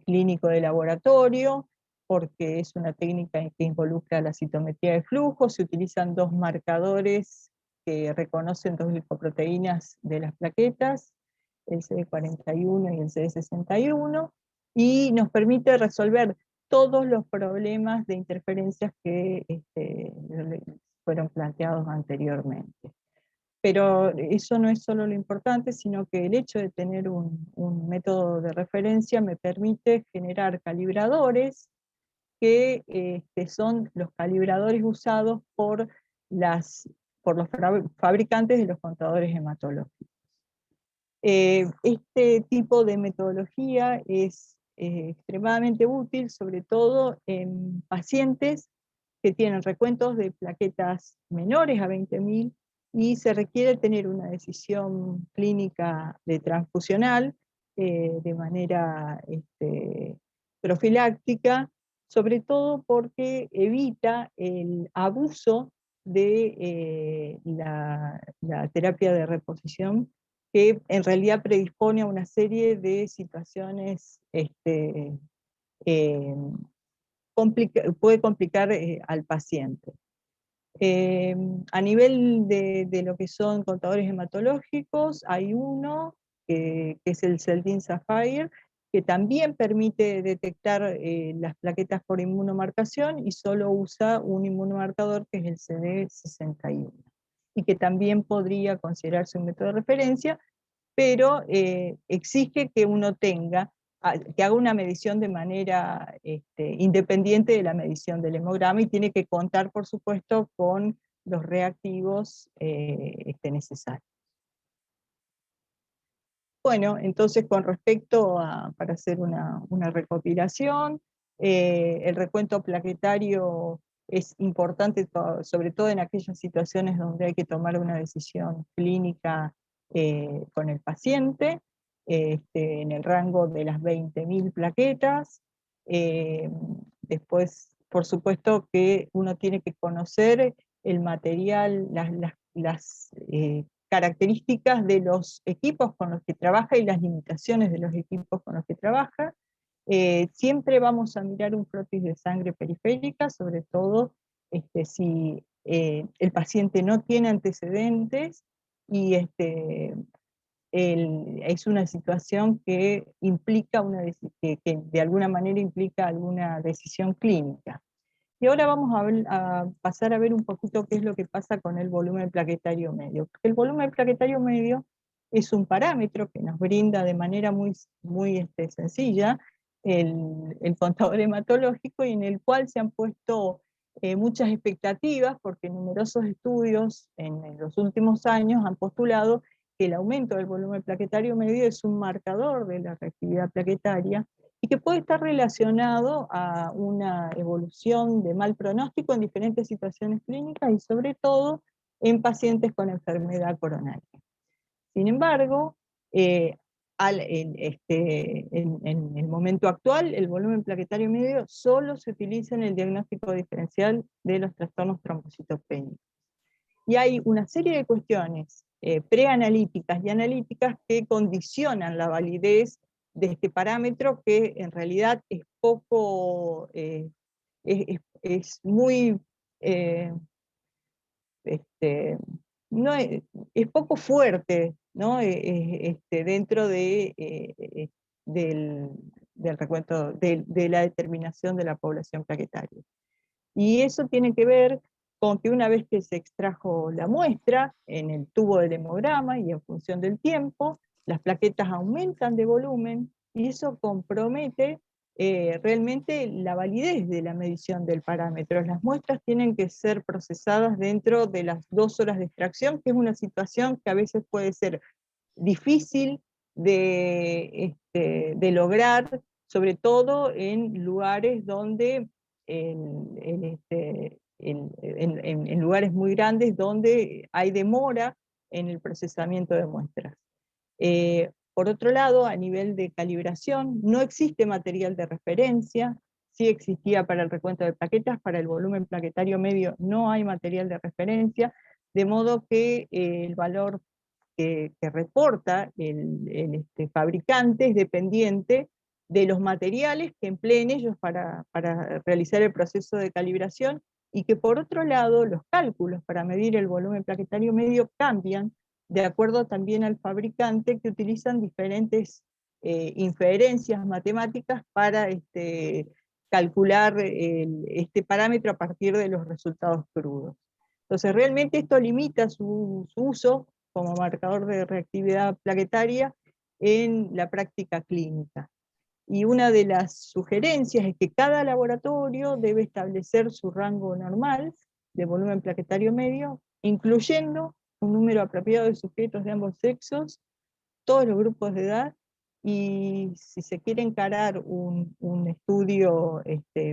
clínico de laboratorio, porque es una técnica que involucra la citometría de flujo, se utilizan 2 marcadores que reconocen 2 glicoproteínas de las plaquetas, el CD41 y el CD61, y nos permite resolver todos los problemas de interferencias que fueron planteados anteriormente. Pero eso no es solo lo importante, sino que el hecho de tener un método de referencia me permite generar calibradores que son los calibradores usados por los fabricantes de los contadores hematológicos. Este tipo de metodología es extremadamente útil, sobre todo en pacientes que tienen recuentos de plaquetas menores a 20.000 y se requiere tener una decisión clínica de transfusional de manera profiláctica, sobre todo porque evita el abuso de la terapia de reposición, que en realidad predispone a una serie de situaciones puede complicar al paciente. A nivel de lo que son contadores hematológicos, hay uno que es el Celdin Sapphire, que también permite detectar las plaquetas por inmunomarcación y solo usa un inmunomarcador que es el CD61, y que también podría considerarse un método de referencia, pero exige que uno que haga una medición de manera independiente de la medición del hemograma y tiene que contar, por supuesto, con los reactivos necesarios. Bueno, entonces con respecto para hacer una recopilación, el recuento plaquetario es importante, sobre todo en aquellas situaciones donde hay que tomar una decisión clínica con el paciente, en el rango de las 20.000 plaquetas. Después, por supuesto que uno tiene que conocer el material, las características de los equipos con los que trabaja y las limitaciones de los equipos con los que trabaja. Siempre vamos a mirar un frotis de sangre periférica, sobre todo si el paciente no tiene antecedentes y es una situación que implica que de alguna manera implica alguna decisión clínica. Y ahora vamos a pasar a ver un poquito qué es lo que pasa con el volumen plaquetario medio. El volumen plaquetario medio es un parámetro que nos brinda de manera muy sencilla el contador hematológico, y en el cual se han puesto muchas expectativas, porque numerosos estudios en los últimos años han postulado que el aumento del volumen plaquetario medio es un marcador de la reactividad plaquetaria, y que puede estar relacionado a una evolución de mal pronóstico en diferentes situaciones clínicas, y sobre todo en pacientes con enfermedad coronaria. Sin embargo, en el momento actual, el volumen plaquetario medio solo se utiliza en el diagnóstico diferencial de los trastornos trombocitopénicos. Y hay una serie de cuestiones preanalíticas y analíticas que condicionan la validez de este parámetro, que en realidad es poco, es muy, no es poco fuerte, ¿no? Dentro del recuento, de la determinación de la población plaquetaria. Y eso tiene que ver con que una vez que se extrajo la muestra en el tubo del hemograma y en función del tiempo, las plaquetas aumentan de volumen, y eso compromete realmente la validez de la medición del parámetro. Las muestras tienen que ser procesadas dentro de las 2 horas de extracción, que es una situación que a veces puede ser difícil de lograr, sobre todo en lugares donde en lugares muy grandes donde hay demora en el procesamiento de muestras. Por otro lado, a nivel de calibración, no existe material de referencia. Sí existía para el recuento de plaquetas, para el volumen plaquetario medio no hay material de referencia, de modo que el valor que reporta el fabricante es dependiente de los materiales que empleen ellos para realizar el proceso de calibración, y que por otro lado los cálculos para medir el volumen plaquetario medio cambian de acuerdo también al fabricante, que utilizan diferentes inferencias matemáticas para calcular este parámetro a partir de los resultados crudos. Entonces realmente esto limita su uso como marcador de reactividad plaquetaria en la práctica clínica. Y una de las sugerencias es que cada laboratorio debe establecer su rango normal de volumen plaquetario medio, incluyendo un número apropiado de sujetos de ambos sexos, todos los grupos de edad, y si se quiere encarar un estudio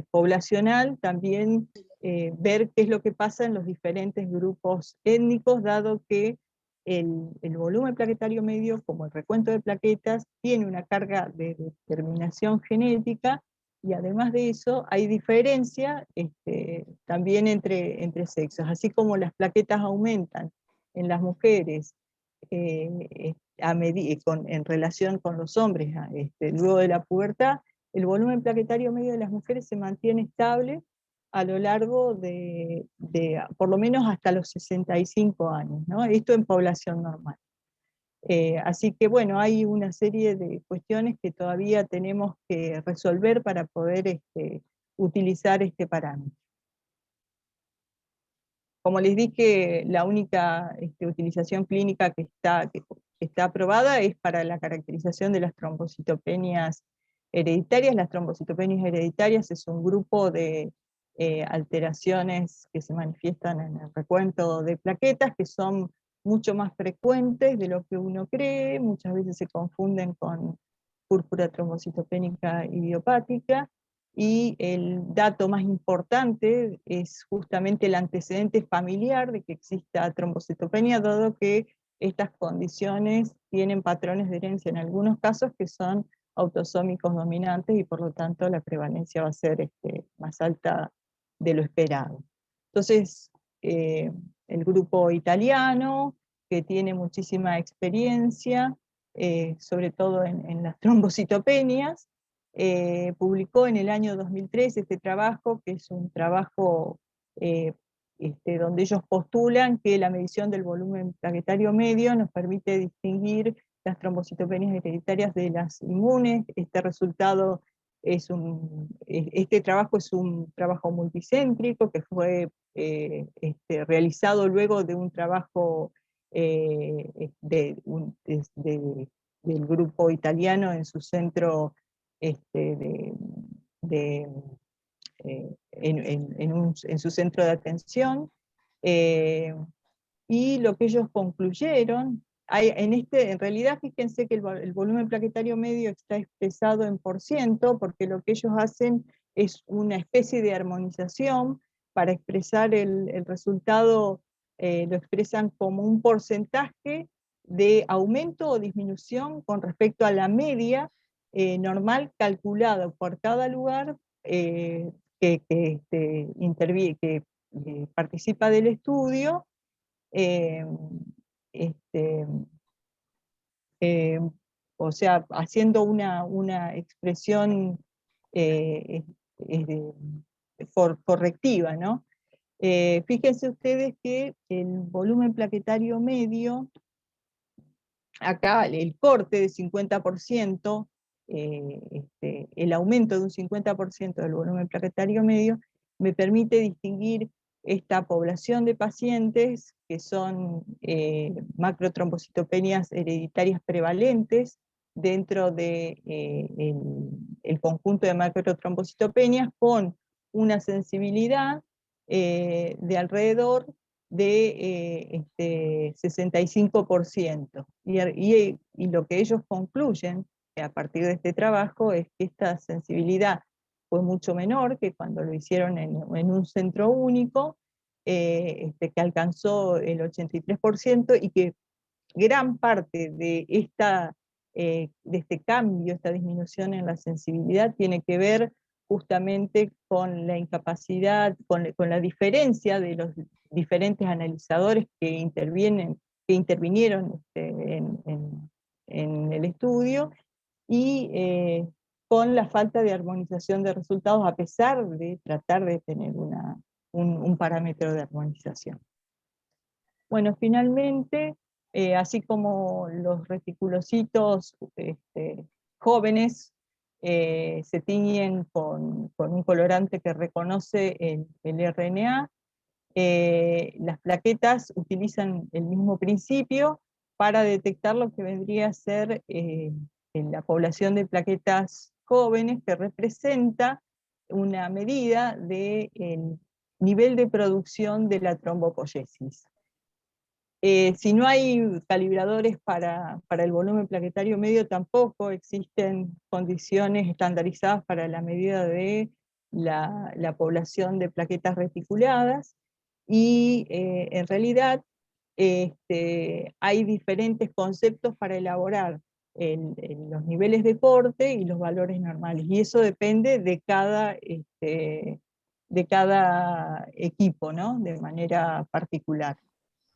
poblacional, también ver qué es lo que pasa en los diferentes grupos étnicos, dado que el volumen plaquetario medio, como el recuento de plaquetas, tiene una carga de determinación genética, y además de eso hay diferencia también entre sexos. Así como las plaquetas aumentan en las mujeres en relación con los hombres luego de la pubertad, el volumen plaquetario medio de las mujeres se mantiene estable a lo largo de por lo menos hasta los 65 años, ¿no? Esto en población normal. Así que bueno, hay una serie de cuestiones que todavía tenemos que resolver para poder utilizar este parámetro. Como les dije, la única utilización clínica que está aprobada es para la caracterización de las trombocitopenias hereditarias. Las trombocitopenias hereditarias es un grupo de alteraciones que se manifiestan en el recuento de plaquetas, que son mucho más frecuentes de lo que uno cree. Muchas veces se confunden con púrpura trombocitopénica idiopática, y el dato más importante es justamente el antecedente familiar de que exista trombocitopenia, dado que estas condiciones tienen patrones de herencia en algunos casos que son autosómicos dominantes, y por lo tanto la prevalencia va a ser más alta de lo esperado. Entonces, el grupo italiano, que tiene muchísima experiencia, sobre todo en las trombocitopenias, publicó en el año 2003 este trabajo, que es un trabajo donde ellos postulan que la medición del volumen plaquetario medio nos permite distinguir las trombocitopenias hereditarias de las inmunes. Este trabajo es un trabajo multicéntrico que fue realizado luego de un trabajo del grupo italiano en su centro en su centro de atención, y lo que ellos concluyeron, en realidad fíjense que el volumen plaquetario medio está expresado en %, porque lo que ellos hacen es una especie de armonización para expresar el resultado, lo expresan como un porcentaje de aumento o disminución con respecto a la media normal calculada por cada lugar que participa del estudio, eh, este, eh, o sea, haciendo una expresión eh, eh, correctiva, ¿no? Fíjense ustedes que el volumen plaquetario medio, acá el corte de 50%, el aumento de un 50% del volumen plaquetario medio, me permite distinguir esta población de pacientes que son macrotrombocitopenias hereditarias prevalentes dentro de el conjunto de macrotrombocitopenias, con una sensibilidad de alrededor de 65%. Y lo que ellos concluyen a partir de este trabajo es que esta sensibilidad fue mucho menor que cuando lo hicieron en un centro único, que alcanzó el 83%, y que gran parte de este cambio, esta disminución en la sensibilidad, tiene que ver justamente con la incapacidad, con la diferencia de los diferentes analizadores que intervinieron en el estudio, y con la falta de armonización de resultados, a pesar de tratar de tener un parámetro de armonización. Bueno, finalmente, así como los reticulocitos jóvenes se tiñen con un colorante que reconoce el RNA, las plaquetas utilizan el mismo principio para detectar lo que vendría a ser en la población de plaquetas jóvenes, que representa una medida del nivel de producción de la trombopoiesis. Si no hay calibradores para el volumen plaquetario medio, tampoco existen condiciones estandarizadas para la medida de la población de plaquetas reticuladas, y en realidad hay diferentes conceptos para elaborar los niveles de corte y los valores normales, y eso depende de cada equipo, ¿no? De manera particular.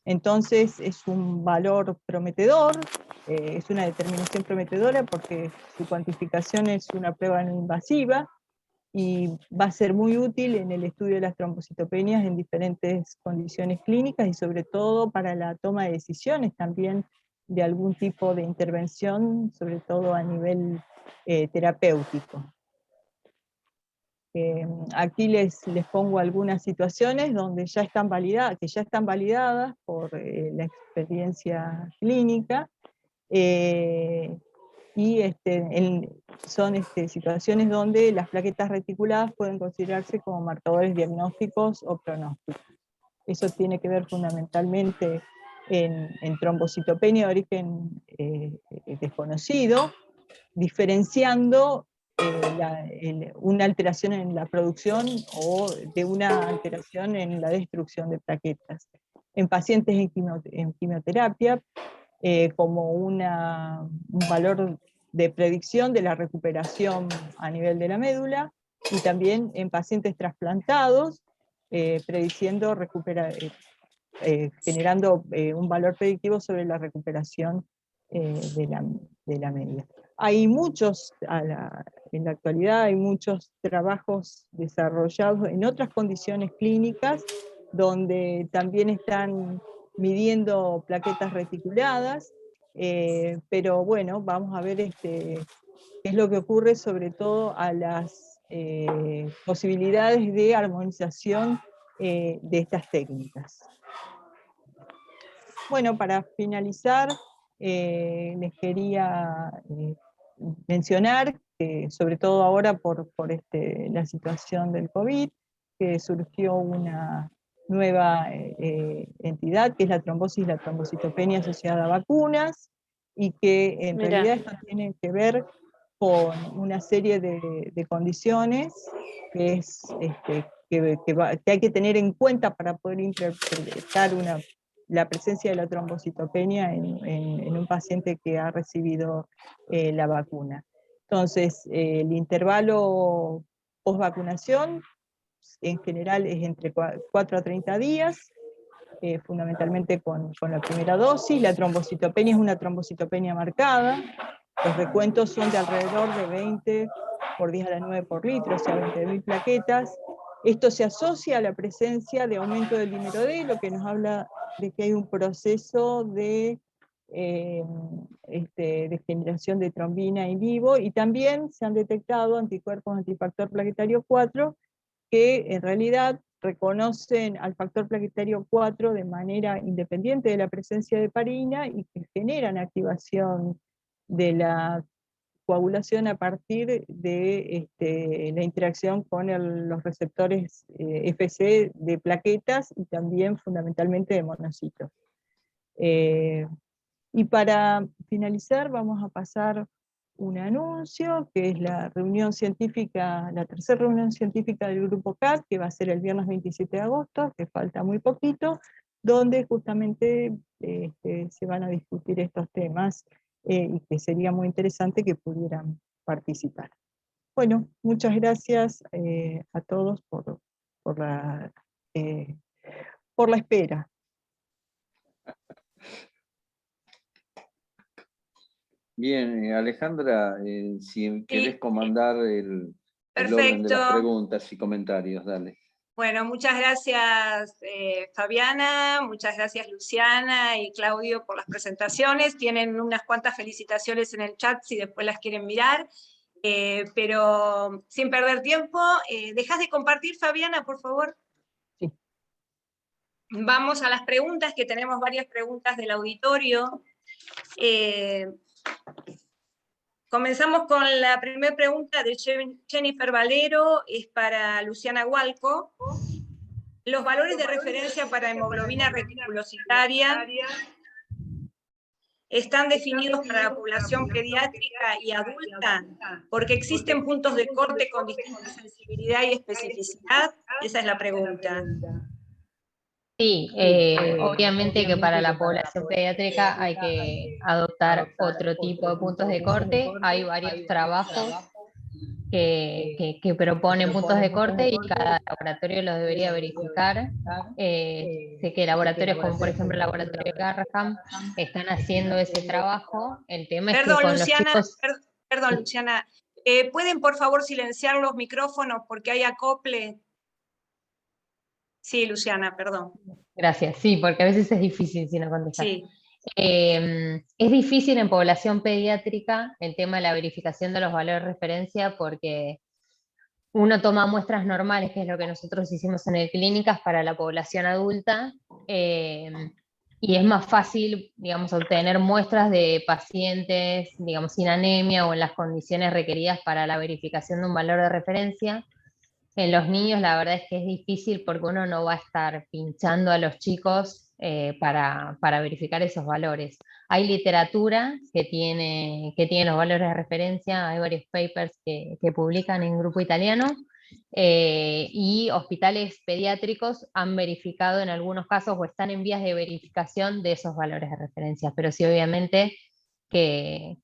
Entonces es un valor prometedor, es una determinación prometedora porque su cuantificación es una prueba no invasiva, y va a ser muy útil en el estudio de las trombocitopenias en diferentes condiciones clínicas, y sobre todo para la toma de decisiones también de algún tipo de intervención, sobre todo a nivel terapéutico. Aquí les pongo algunas situaciones donde ya están validadas por la experiencia clínica, y son situaciones donde las plaquetas reticuladas pueden considerarse como marcadores diagnósticos o pronósticos. Eso tiene que ver fundamentalmente en trombocitopenia de origen desconocido, diferenciando una alteración en la producción o de una alteración en la destrucción de plaquetas. En pacientes en quimioterapia, como un valor de predicción de la recuperación a nivel de la médula, y también en pacientes trasplantados, generando un valor predictivo sobre la recuperación de la médula. Hay muchos, en la actualidad hay muchos trabajos desarrollados en otras condiciones clínicas, donde también están midiendo plaquetas reticuladas, pero bueno, vamos a ver qué es lo que ocurre, sobre todo a las posibilidades de armonización de estas técnicas. Bueno, para finalizar, les quería mencionar que, sobre todo ahora por la situación del COVID, que surgió una nueva entidad, que es la trombosis y la trombocitopenia asociada a vacunas, y que en Mira. realidad esto tiene que ver con una serie de condiciones que, que hay que tener en cuenta para poder interpretar la presencia de la trombocitopenia en un paciente que ha recibido la vacuna. Entonces, el intervalo post-vacunación en general es entre 4 a 30 días, fundamentalmente con la primera dosis. La trombocitopenia es una trombocitopenia marcada. Los recuentos son de alrededor de 20 por 10 a la 9 por litro, o sea, 20.000 plaquetas. Esto se asocia a la presencia de aumento del dímero D, lo que nos habla de que hay un proceso de generación de trombina in vivo, y también se han detectado anticuerpos antifactor plaquetario 4 que en realidad reconocen al factor plaquetario 4 de manera independiente de la presencia de heparina y que generan activación de la coagulación a partir de la interacción con los receptores FC de plaquetas y también fundamentalmente de monocitos. Y para finalizar vamos a pasar un anuncio, que es la reunión científica, la tercera reunión científica del Grupo CAT, que va a ser el viernes 27 de agosto, que falta muy poquito, donde justamente se van a discutir estos temas y que sería muy interesante que pudieran participar. Bueno, muchas gracias a todos por la espera. Bien, Alejandra, si querés comandar el orden de las Perfecto. preguntas y comentarios, dale. Bueno, muchas gracias Fabiana, muchas gracias Luciana y Claudio por las presentaciones. Tienen unas cuantas felicitaciones en el chat si después las quieren mirar. Pero sin perder tiempo, ¿dejás de compartir, Fabiana, por favor? Sí. Vamos a las preguntas, que tenemos varias preguntas del auditorio. Comenzamos con la primera pregunta de Jennifer Valero, es para Luciana Hualco. Los valores de referencia para hemoglobina reticulocitaria están definidos para la población pediátrica y adulta, porque existen puntos de corte con distinta sensibilidad y especificidad. Esa es la pregunta. Sí, obviamente que para la población pediátrica hay que adoptar otro tipo de puntos de corte. Hay varios trabajos que proponen puntos de corte y cada laboratorio los debería verificar. Sé que laboratorios como por ejemplo el laboratorio de Garraham están haciendo ese trabajo. El tema es que Perdón, con Luciana, los chicos... perdón, Luciana. ¿Pueden por favor silenciar los micrófonos porque hay acople? Sí, Luciana, perdón. Gracias, sí, porque a veces es difícil si no contestar. Sí. Es difícil en población pediátrica el tema de la verificación de los valores de referencia porque uno toma muestras normales, que es lo que nosotros hicimos en el Clínicas para la población adulta, y es más fácil, digamos, obtener muestras de pacientes, digamos, sin anemia o en las condiciones requeridas para la verificación de un valor de referencia. En los niños la verdad es que es difícil porque uno no va a estar pinchando a los chicos para verificar esos valores. Hay literatura que tiene los valores de referencia, hay varios papers que publican en Grupo Italiano, y hospitales pediátricos han verificado en algunos casos o están en vías de verificación de esos valores de referencia, pero sí obviamente que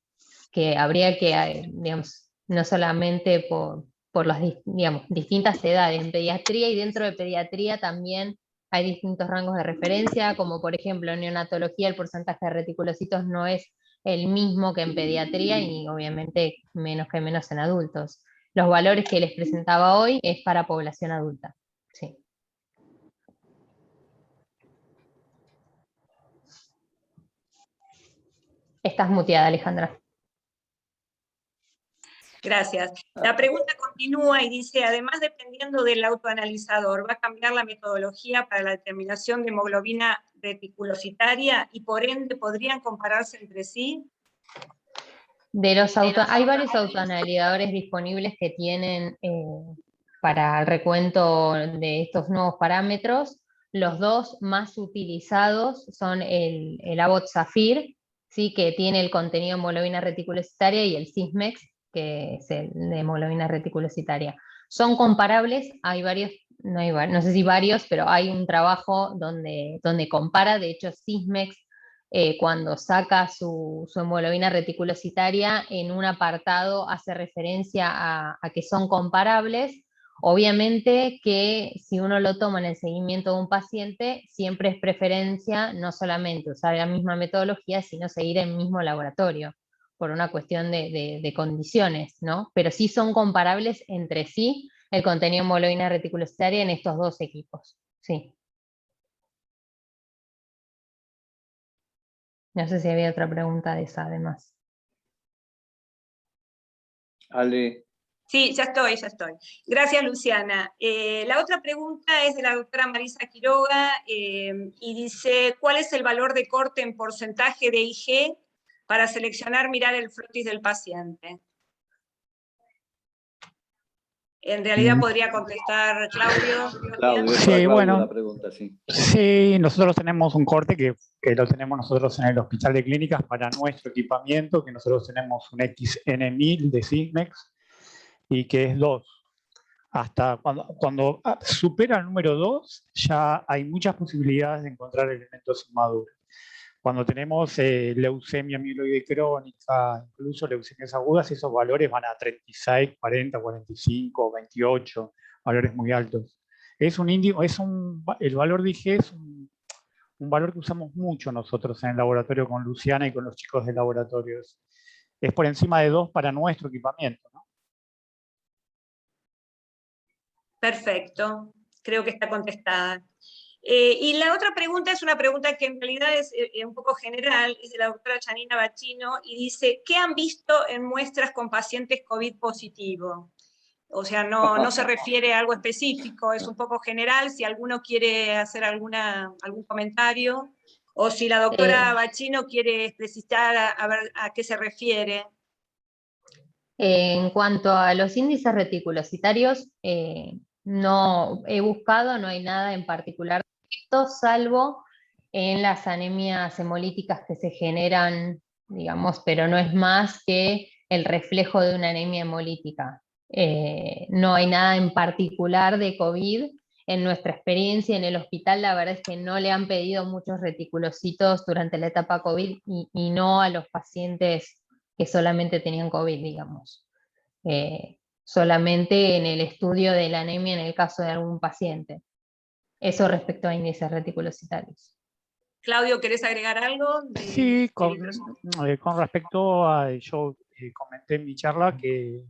habría que, digamos, no solamente por las, digamos, distintas edades en pediatría, y dentro de pediatría también hay distintos rangos de referencia, como por ejemplo en neonatología el porcentaje de reticulocitos no es el mismo que en pediatría y obviamente menos en adultos. Los valores que les presentaba hoy es para población adulta. Sí. Estás muteada, Alejandra. Gracias. La pregunta continúa y dice, además dependiendo del autoanalizador, ¿va a cambiar la metodología para la determinación de hemoglobina reticulocitaria y por ende podrían compararse entre sí? Hay varios autoanalizadores disponibles que tienen para el recuento de estos nuevos parámetros. Los dos más utilizados son el Abbott Zafir, ¿sí? Que tiene el contenido de hemoglobina reticulocitaria, y el Sysmex, que es el de hemoglobina reticulocitaria. Son comparables, hay varios, no sé si varios, pero hay un trabajo donde compara. De hecho, Sysmex, cuando saca su hemoglobina reticulocitaria, en un apartado hace referencia a que son comparables. Obviamente que si uno lo toma en el seguimiento de un paciente, siempre es preferencia no solamente usar la misma metodología, sino seguir el mismo laboratorio, por una cuestión de condiciones, ¿no? Pero sí son comparables entre sí el contenido de hemoglobina reticulocitaria en estos dos equipos, sí. No sé si había otra pregunta de esa, además. Ale. Sí, ya estoy. Gracias, Luciana. La otra pregunta es de la doctora Marisa Quiroga y dice, ¿cuál es el valor de corte en porcentaje de IG para seleccionar, mirar el frotis del paciente? En realidad podría contestar Claudio. Claudio, Sí, bueno. La pregunta, sí. Sí, nosotros tenemos un corte que lo tenemos nosotros en el Hospital de Clínicas para nuestro equipamiento, que nosotros tenemos un XN1000 de Sysmex, y que es 2. Hasta cuando supera el número 2, ya hay muchas posibilidades de encontrar elementos inmaduros. Cuando tenemos leucemia amiloide crónica, incluso leucemias agudas, esos valores van a 36, 40, 45, 28, valores muy altos. El valor de IG es un valor que usamos mucho nosotros en el laboratorio con Luciana y con los chicos de laboratorios. Es por encima de 2 para nuestro equipamiento, ¿no? Perfecto, creo que está contestada. Y la otra pregunta es una pregunta que en realidad es un poco general, es de la doctora Janina Bachino, y dice, ¿qué han visto en muestras con pacientes COVID positivo? O sea, no se refiere a algo específico, es un poco general, si alguno quiere hacer algún comentario, o si la doctora Bachino quiere precisar a ver a qué se refiere. En cuanto a los índices reticulocitarios, no he buscado, no hay nada en particular de esto, salvo en las anemias hemolíticas que se generan, digamos, pero no es más que el reflejo de una anemia hemolítica. No hay nada en particular de COVID. En nuestra experiencia en el hospital, la verdad es que no le han pedido muchos reticulocitos durante la etapa COVID y no a los pacientes que solamente tenían COVID, digamos. Solamente en el estudio de la anemia en el caso de algún paciente. Eso respecto a índices reticulocitarios. Claudio, ¿querés agregar algo? Sí, con respecto a, yo comenté en mi charla que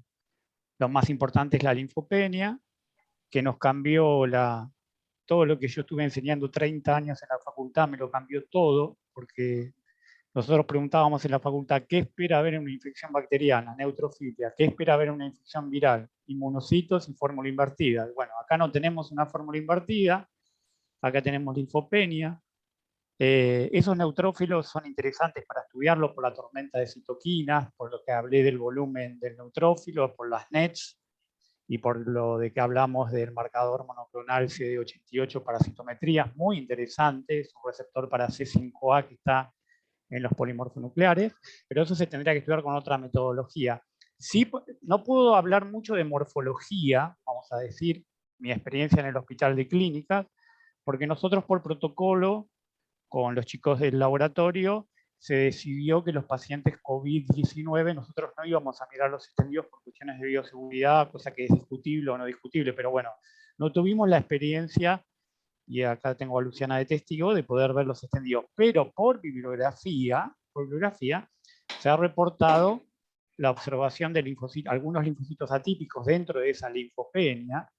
lo más importante es la linfopenia, que nos cambió todo lo que yo estuve enseñando 30 años en la facultad, me lo cambió todo, porque nosotros preguntábamos en la facultad qué espera ver en una infección bacteriana, neutrofilia, qué espera ver en una infección viral, inmunocitos y fórmula invertida. Bueno, acá no tenemos una fórmula invertida, acá tenemos linfopenia. Esos neutrófilos son interesantes para estudiarlo por la tormenta de citoquinas, por lo que hablé del volumen del neutrófilo, por las NETs y por lo de que hablamos del marcador monoclonal CD88 para citometrías, muy interesante, es un receptor para C5A que está en los polimorfonucleares, pero eso se tendría que estudiar con otra metodología. Sí, no puedo hablar mucho de morfología, vamos a decir, mi experiencia en el hospital de clínicas, porque nosotros por protocolo, con los chicos del laboratorio, se decidió que los pacientes COVID-19 nosotros no íbamos a mirar los extendidos por cuestiones de bioseguridad, cosa que es discutible o no discutible, pero bueno, no tuvimos la experiencia, y acá tengo a Luciana de testigo, de poder ver los extendidos, pero por bibliografía se ha reportado la observación de algunos linfocitos atípicos dentro de esa linfopenia,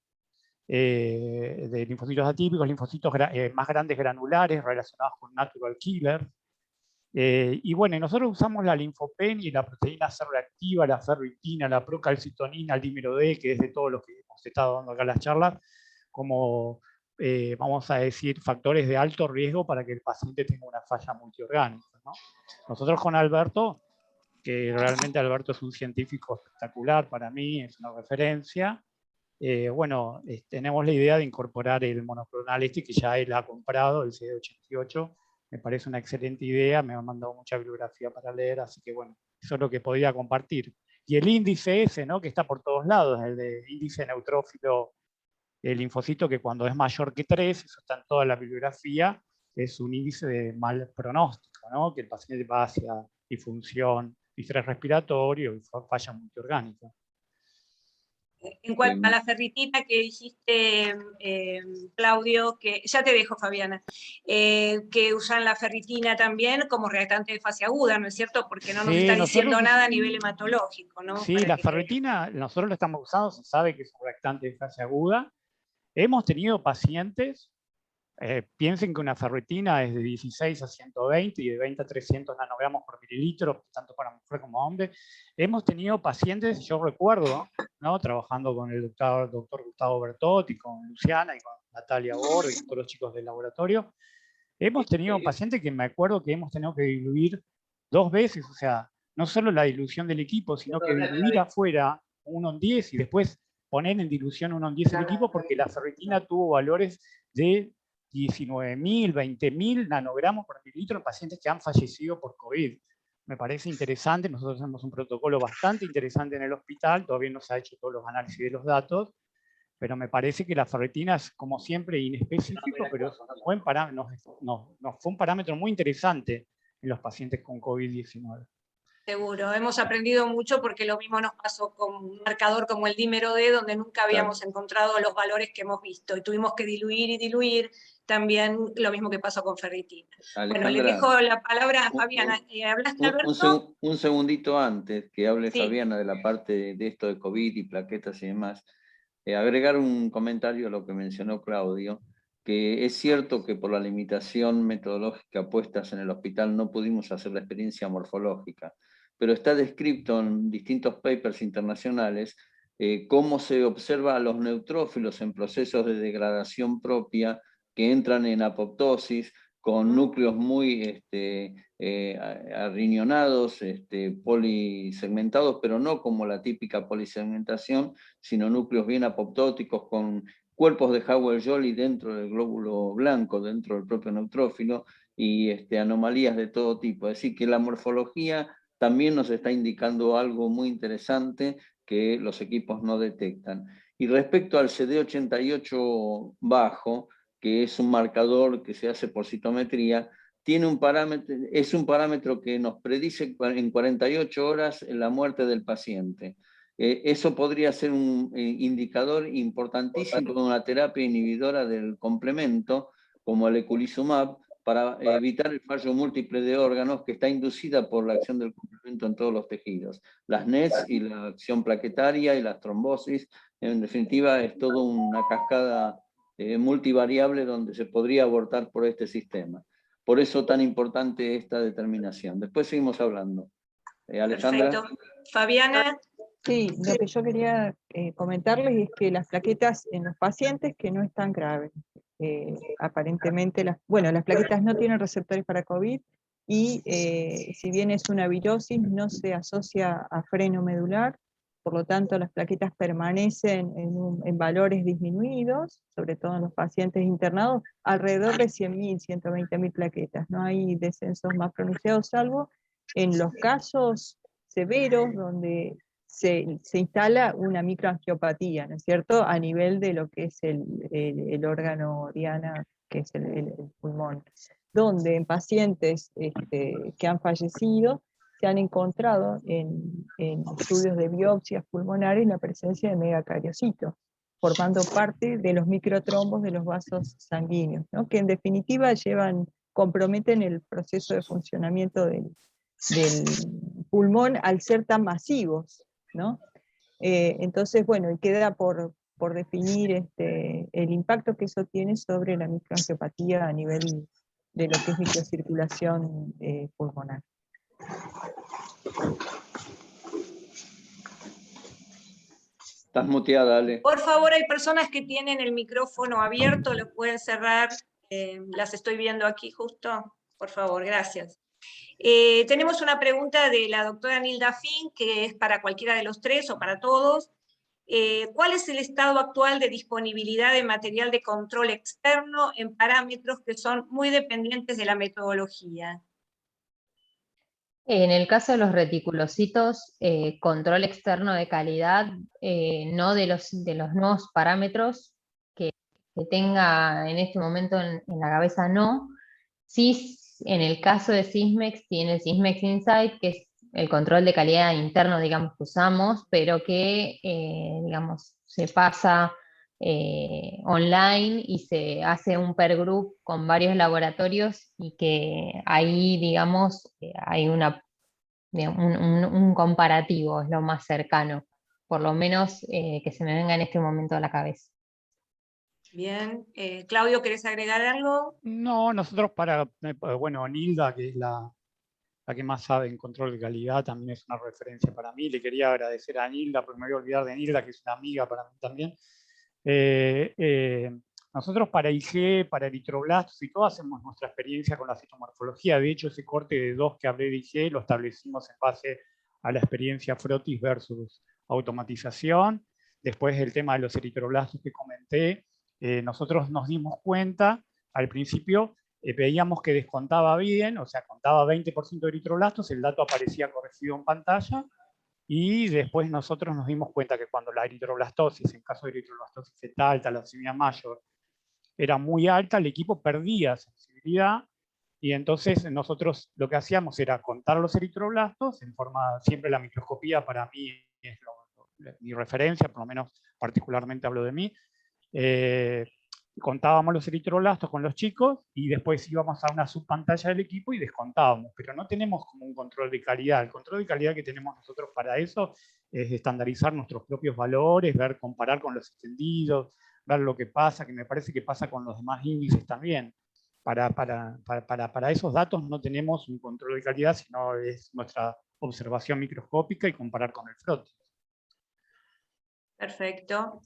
de linfocitos atípicos, linfocitos más grandes granulares relacionados con natural killer. Y bueno, nosotros usamos la linfopenia y la proteína C reactiva, la ferritina, la procalcitonina, el dímero D, que es de todos los que hemos estado dando acá las charlas, como vamos a decir, factores de alto riesgo para que el paciente tenga una falla multiorgánica, ¿no? Nosotros con Alberto, que realmente Alberto es un científico espectacular para mí, es una referencia, bueno, tenemos la idea de incorporar el monoclonal que ya él ha comprado, el CD88, me parece una excelente idea, me ha mandado mucha bibliografía para leer, así que bueno, eso es lo que podía compartir. Y el índice ese, ¿no? Que está por todos lados, el de índice neutrófilo, el linfocito que cuando es mayor que 3, eso está en toda la bibliografía, es un índice de mal pronóstico, ¿no? Que el paciente va hacia disfunción, distrés respiratorio y falla multiorgánica. En cuanto a la ferritina que dijiste, Claudio, que ya te dejo, Fabiana, que usan la ferritina también como reactante de fase aguda, ¿no es cierto? Porque no nos está diciendo nada a nivel hematológico, ¿no? Sí, la ferritina, nosotros lo estamos usando, se sabe que es un reactante de fase aguda. Hemos tenido pacientes, piensen que una ferritina es de 16 a 120 y de 20 a 300 nanogramos por mililitro, tanto para mujer como hombre. Hemos tenido pacientes, yo recuerdo, ¿no? Trabajando con el doctor Gustavo Bertotti, con Luciana y con Natalia Borg y con todos los chicos del laboratorio, hemos tenido pacientes que me acuerdo que hemos tenido que diluir 2 veces, o sea, no solo la dilución del equipo, sino que diluir afuera 1:10 y después poner en dilución 1:10 el equipo, porque la ferritina tuvo valores de 19.000, 20.000 nanogramos por mililitro en pacientes que han fallecido por COVID. Me parece interesante, nosotros tenemos un protocolo bastante interesante en el hospital, todavía no se ha hecho todos los análisis de los datos, pero me parece que la ferritina es, como siempre, inespecífico, pero es un buen parámetro, nos fue un parámetro muy interesante en los pacientes con COVID-19. Seguro, hemos aprendido mucho porque lo mismo nos pasó con un marcador como el dímero D, donde nunca habíamos encontrado los valores que hemos visto y tuvimos que diluir y diluir, también lo mismo que pasó con ferritina. Alejandra, bueno, le dejo la palabra a Fabiana. ¿Hablaste, Alberto? Un segundito antes que hable Sí. Fabiana de la parte de esto de COVID y plaquetas y demás, agregar un comentario a lo que mencionó Claudio, que es cierto que por la limitación metodológica puestas en el hospital no pudimos hacer la experiencia morfológica, pero está descrito en distintos papers internacionales cómo se observa a los neutrófilos en procesos de degradación propia que entran en apoptosis con núcleos muy arriñonados, polisegmentados, pero no como la típica polisegmentación, sino núcleos bien apoptóticos con cuerpos de Howell-Jolly dentro del glóbulo blanco, dentro del propio neutrófilo, y anomalías de todo tipo. Es decir, que la morfología también nos está indicando algo muy interesante que los equipos no detectan. Y respecto al CD88 bajo, que es un marcador que se hace por citometría, tiene un parámetro, es un parámetro que nos predice en 48 horas la muerte del paciente. Eso podría ser un indicador importantísimo de una terapia inhibidora del complemento, como el eculizumab, para evitar el fallo múltiple de órganos que está inducida por la acción del complemento en todos los tejidos. Las NETs y la acción plaquetaria y las trombosis, en definitiva, es toda una cascada multivariable donde se podría abortar por este sistema. Por eso tan importante esta determinación. Después seguimos hablando. Alejandra. Perfecto. Fabiana. Sí, lo que yo quería comentarles es que las plaquetas en los pacientes que no están graves. Aparentemente, las plaquetas no tienen receptores para COVID y si bien es una virosis, no se asocia a freno medular, por lo tanto las plaquetas permanecen en valores disminuidos, sobre todo en los pacientes internados, alrededor de 100.000, 120.000 plaquetas. No hay descensos más pronunciados, salvo en los casos severos donde se instala una microangiopatía, ¿no es cierto?, a nivel de lo que es el órgano diana, que es el pulmón, donde en pacientes que han fallecido se han encontrado en estudios de biopsias pulmonares la presencia de megacariocitos, formando parte de los microtrombos de los vasos sanguíneos, ¿no?, que en definitiva comprometen el proceso de funcionamiento del pulmón al ser tan masivos, ¿no? Entonces, bueno, y queda por definir el impacto que eso tiene sobre la microangiopatía a nivel de lo que es microcirculación pulmonar. Estás muteada, Ale. Por favor, hay personas que tienen el micrófono abierto, lo pueden cerrar. Las estoy viendo aquí justo. Por favor, gracias. Tenemos una pregunta de la doctora Nilda Fink, que es para cualquiera de los tres o para todos. ¿Cuál es el estado actual de disponibilidad de material de control externo en parámetros que son muy dependientes de la metodología? En el caso de los reticulocitos, control externo de calidad, no de los nuevos parámetros que tenga en este momento en la cabeza, no. Sí, en el caso de Sysmex, tiene el Sysmex Insight, que es el control de calidad interno, digamos, que usamos, pero que, digamos, se pasa online y se hace un per group con varios laboratorios y que ahí, digamos, hay un comparativo, es lo más cercano, por lo menos que se me venga en este momento a la cabeza. Bien. Claudio, ¿querés agregar algo? No, nosotros bueno, Nilda, que es la que más sabe en control de calidad, también es una referencia para mí. Le quería agradecer a Nilda, porque me voy a olvidar de Nilda, que es una amiga para mí también. Nosotros para IG, para eritroblastos y todo, hacemos nuestra experiencia con la citomorfología. De hecho, ese corte de 2 que hablé de IG lo establecimos en base a la experiencia Frotis versus automatización. Después el tema de los eritroblastos que comenté, nosotros nos dimos cuenta al principio, veíamos que descontaba bien, o sea, contaba 20% de eritroblastos, el dato aparecía corregido en pantalla, y después nosotros nos dimos cuenta que cuando la eritroblastosis, en caso de eritroblastosis fetal, talasemia mayor, era muy alta, el equipo perdía sensibilidad, y entonces nosotros lo que hacíamos era contar los eritroblastos, en forma, siempre la microscopía para mí es mi referencia, por lo menos particularmente hablo de mí. Contábamos los eritroblastos con los chicos y después íbamos a una subpantalla del equipo y descontábamos, pero no tenemos como un control de calidad. El control de calidad que tenemos nosotros para eso es estandarizar nuestros propios valores, comparar con los extendidos, ver lo que pasa, que me parece que pasa con los demás índices también. Para esos datos no tenemos un control de calidad, sino es nuestra observación microscópica y comparar con el Frotis. Perfecto.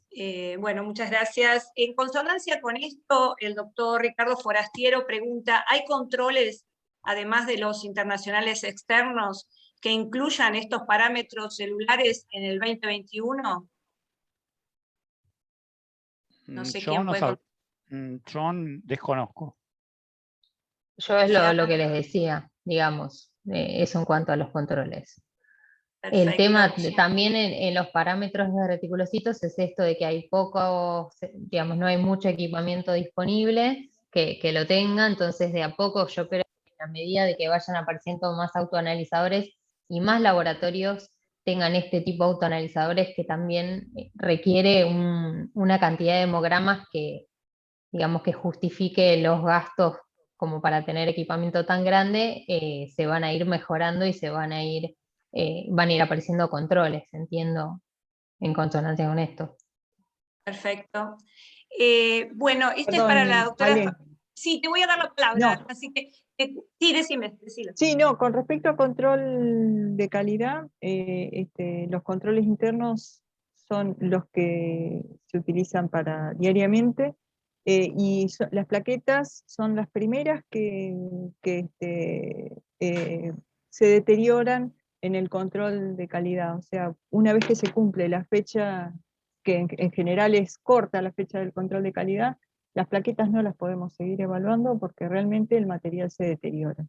Bueno, muchas gracias. En consonancia con esto, el doctor Ricardo Forastiero pregunta, ¿hay controles, además de los internacionales externos, que incluyan estos parámetros celulares en el 2021? No sé quién puede... Yo desconozco. Yo es lo que les decía, digamos, eso en cuanto a los controles. Perfecto. El tema también en los parámetros de reticulocitos es esto de que hay poco, digamos, no hay mucho equipamiento disponible que lo tenga, entonces de a poco yo creo que a medida de que vayan apareciendo más autoanalizadores y más laboratorios tengan este tipo de autoanalizadores que también requiere una cantidad de hemogramas que, digamos, que justifique los gastos como para tener equipamiento tan grande, se van a ir mejorando y se van a ir apareciendo controles, entiendo, en consonancia con esto. Perfecto. Bueno, este Perdón, es para la doctora... Ale. Sí, te voy a dar la palabra, No. así que sí, decilo. Sí, no, con respecto a control de calidad, los controles internos son los que se utilizan diariamente, y las plaquetas son las primeras que se deterioran en el control de calidad. O sea, una vez que se cumple la fecha, que en general es corta la fecha del control de calidad, las plaquetas no las podemos seguir evaluando porque realmente el material se deteriora.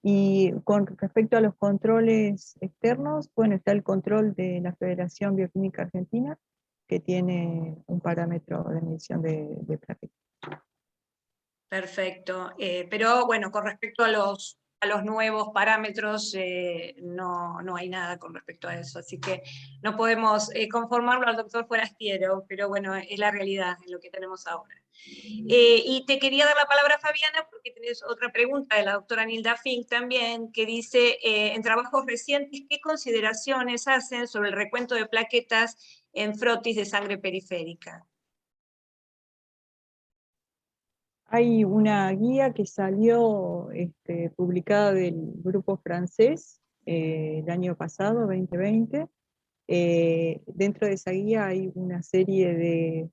Y con respecto a los controles externos, bueno, está el control de la Federación Bioquímica Argentina, que tiene un parámetro de medición de plaquetas. Perfecto. Pero bueno, con respecto a los nuevos parámetros, no hay nada con respecto a eso, así que no podemos conformarlo al doctor Forastiero, pero bueno, es la realidad, es lo que tenemos ahora. Y te quería dar la palabra, Fabiana, porque tenés otra pregunta de la doctora Nilda Fink también, que dice, en trabajos recientes, ¿qué consideraciones hacen sobre el recuento de plaquetas en frotis de sangre periférica? Hay una guía que salió publicada del grupo francés el año pasado, 2020, Dentro de esa guía hay una serie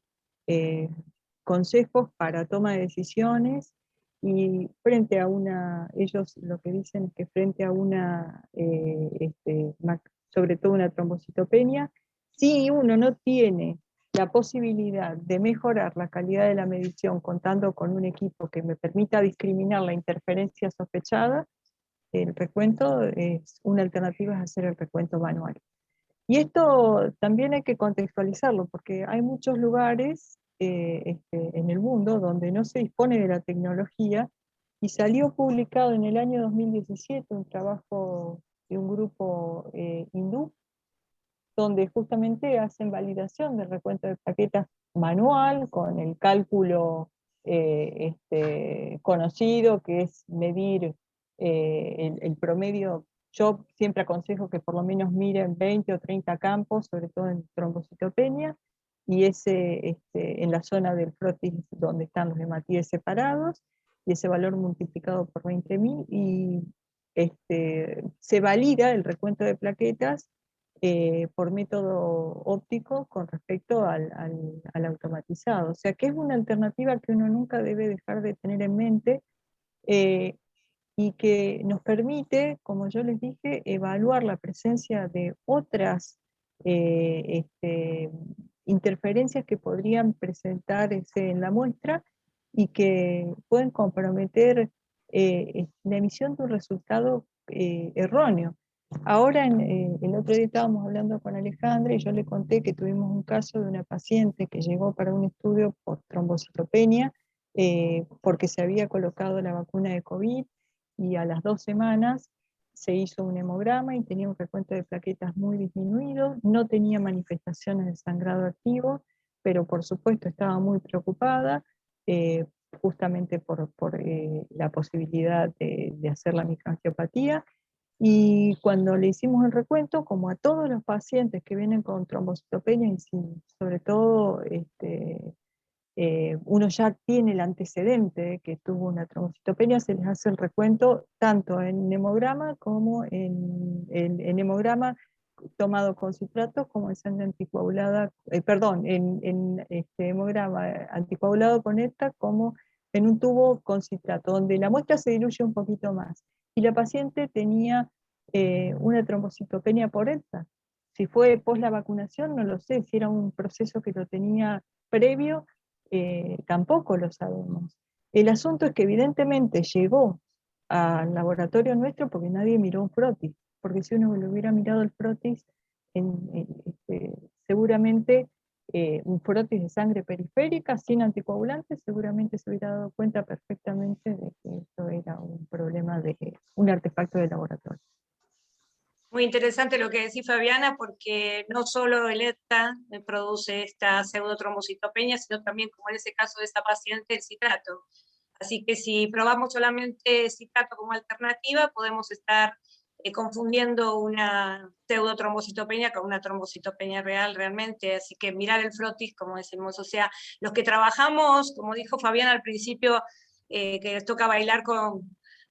de consejos para toma de decisiones, y frente a ellos lo que dicen es que frente a sobre todo una trombocitopenia, si uno no tiene la posibilidad de mejorar la calidad de la medición contando con un equipo que me permita discriminar la interferencia sospechada, el recuento es una alternativa, es hacer el recuento manual. Y esto también hay que contextualizarlo, porque hay muchos lugares en el mundo donde no se dispone de la tecnología, y salió publicado en el año 2017 un trabajo de un grupo hindú, donde justamente hacen validación del recuento de plaquetas manual, con el cálculo conocido, que es medir el promedio. Yo siempre aconsejo que por lo menos miren 20 o 30 campos, sobre todo en trombocitopenia, y en la zona del frotis donde están los hematíes separados, y ese valor multiplicado por 20.000, y se valida el recuento de plaquetas por método óptico con respecto al automatizado. O sea que es una alternativa que uno nunca debe dejar de tener en mente, y que nos permite, como yo les dije, evaluar la presencia de otras interferencias que podrían presentarse en la muestra y que pueden comprometer la emisión de un resultado erróneo. Ahora, el otro día estábamos hablando con Alejandra y yo le conté que tuvimos un caso de una paciente que llegó para un estudio por trombocitopenia, porque se había colocado la vacuna de COVID, y a las 2 semanas se hizo un hemograma y tenía un recuento de plaquetas muy disminuido, no tenía manifestaciones de sangrado activo, pero por supuesto estaba muy preocupada, justamente por la posibilidad de hacer la microangiopatía. Y cuando le hicimos el recuento, como a todos los pacientes que vienen con trombocitopenia, y sobre todo uno ya tiene el antecedente de que tuvo una trombocitopenia, se les hace el recuento tanto en hemograma como en hemograma tomado con citrato, como en sangre anticoagulada, en hemograma anticoagulado con ETA, como en un tubo con citrato, donde la muestra se diluye un poquito más. Y la paciente tenía una trombocitopenia por ETA. Si fue post la vacunación, no lo sé, si era un proceso que lo tenía previo, tampoco lo sabemos. El asunto es que evidentemente llegó al laboratorio nuestro porque nadie miró un frotis, porque si uno le hubiera mirado el frotis, seguramente un frotis de sangre periférica sin anticoagulantes, seguramente se hubiera dado cuenta perfectamente de que esto era un problema de un artefacto de laboratorio. Muy interesante lo que decís, Fabiana, porque no solo el ETA produce esta pseudotrombocitopenia, sino también, como en ese caso de esta paciente, el citrato. Así que si probamos solamente citrato como alternativa, podemos estar confundiendo una pseudotrombocitopenia con una trombocitopenia real realmente. Así que mirar el frotis, como decimos, o sea, los que trabajamos, como dijo Fabiana al principio, que les toca bailar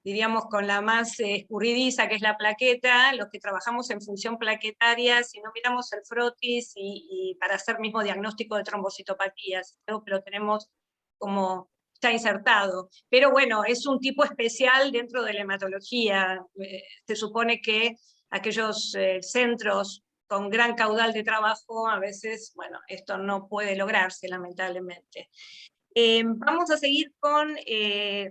diríamos, con la más escurridiza, que es la plaqueta, los que trabajamos en función plaquetaria, si no miramos el frotis y para hacer mismo diagnóstico de trombocitopatías, creo que lo tenemos como ya insertado. Pero bueno, es un tipo especial dentro de la hematología. Se supone que aquellos centros con gran caudal de trabajo, a veces, bueno, esto no puede lograrse, lamentablemente. Vamos a seguir con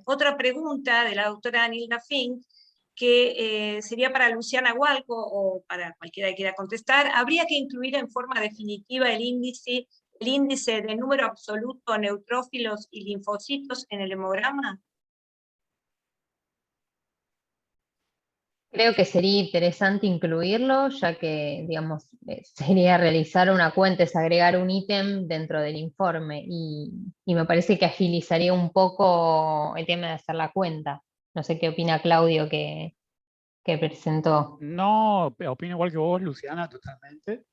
otra pregunta de la doctora Nilda Fink, que sería para Luciana Hualco o para cualquiera que quiera contestar. ¿Habría que incluir en forma definitiva el índice de número absoluto de neutrófilos y linfocitos en el hemograma? Creo que sería interesante incluirlo, ya que, digamos, sería realizar una cuenta, es agregar un ítem dentro del informe, y me parece que agilizaría un poco el tema de hacer la cuenta. No sé qué opina Claudio que presentó. No, opino igual que vos, Luciana, totalmente.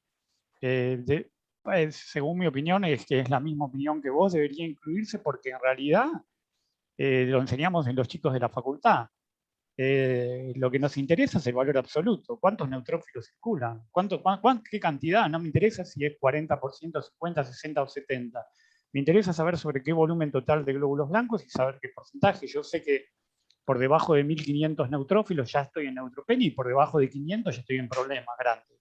Según mi opinión, es que es la misma opinión que vos, debería incluirse porque en realidad lo enseñamos en los chicos de la facultad. Lo que nos interesa es el valor absoluto. ¿Cuántos neutrófilos circulan? ¿Qué cantidad? No me interesa si es 40%, 50, 60 o 70. Me interesa saber sobre qué volumen total de glóbulos blancos y saber qué porcentaje. Yo sé que por debajo de 1500 neutrófilos ya estoy en neutropenia y por debajo de 500 ya estoy en problemas grandes.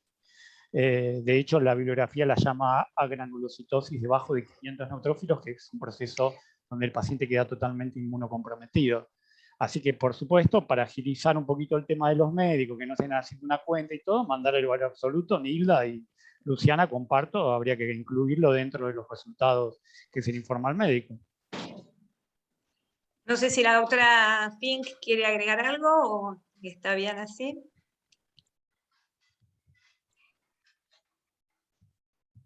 De hecho, la bibliografía la llama agranulocitosis debajo de 500 neutrófilos, que es un proceso donde el paciente queda totalmente inmunocomprometido. Así que, por supuesto, para agilizar un poquito el tema de los médicos, que no estén haciendo una cuenta y todo, mandar el valor absoluto. Nilda y Luciana, comparto, habría que incluirlo dentro de los resultados que se le informa al médico. No sé si la doctora Fink quiere agregar algo o está bien así.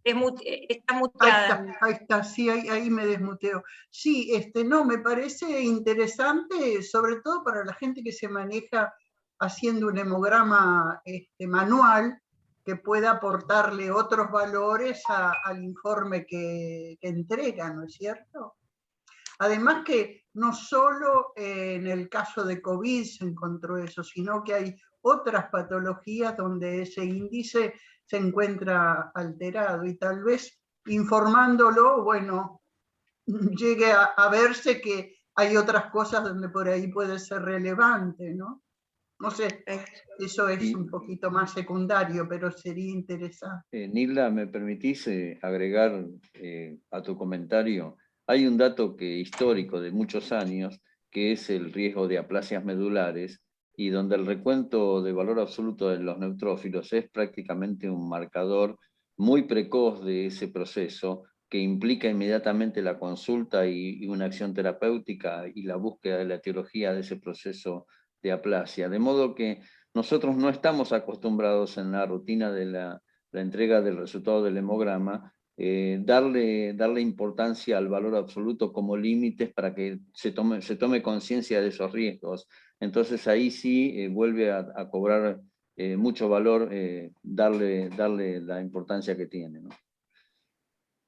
Está muteada. Ahí está, sí, ahí me desmuteo. Sí, no, me parece interesante, sobre todo para la gente que se maneja haciendo un hemograma manual, que pueda aportarle otros valores al informe que entrega, ¿no es cierto? Además que no solo en el caso de COVID se encontró eso, sino que hay otras patologías donde ese índice se encuentra alterado y tal vez informándolo, bueno, llegue a verse que hay otras cosas donde por ahí puede ser relevante, ¿no? No sé, eso es un poquito más secundario, pero sería interesante. Nilda, ¿me permitís agregar a tu comentario? Hay un dato histórico de muchos años, que es el riesgo de aplasias medulares, y donde el recuento de valor absoluto de los neutrófilos es prácticamente un marcador muy precoz de ese proceso, que implica inmediatamente la consulta y una acción terapéutica y la búsqueda de la etiología de ese proceso de aplasia. De modo que nosotros no estamos acostumbrados en la rutina de la entrega del resultado del hemograma, darle importancia al valor absoluto como límites para que se tome conciencia de esos riesgos. Entonces ahí sí vuelve a cobrar mucho valor darle la importancia que tiene, ¿no?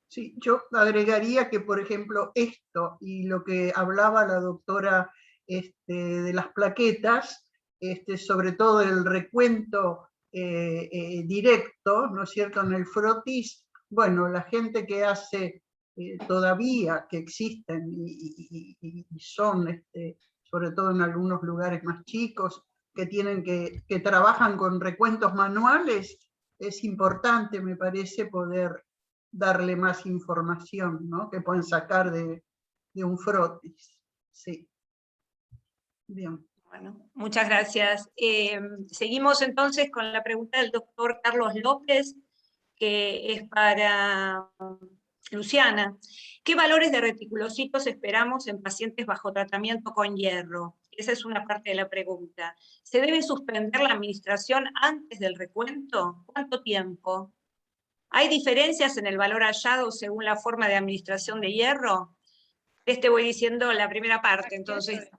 Sí, yo agregaría que, por ejemplo, esto y lo que hablaba la doctora de las plaquetas, sobre todo el recuento directo, ¿no es cierto?, en el frotis. Bueno, la gente que hace todavía, que existen y son, sobre todo en algunos lugares más chicos, que trabajan con recuentos manuales, es importante, me parece, poder darle más información, ¿no?, que pueden sacar de un frotis. Sí. Bien. Bueno, muchas gracias. Seguimos entonces con la pregunta del doctor Carlos López, que es para Luciana. ¿Qué valores de reticulocitos esperamos en pacientes bajo tratamiento con hierro? Esa es una parte de la pregunta. ¿Se debe suspender la administración antes del recuento? ¿Cuánto tiempo? ¿Hay diferencias en el valor hallado según la forma de administración de hierro? Voy diciendo la primera parte, entonces.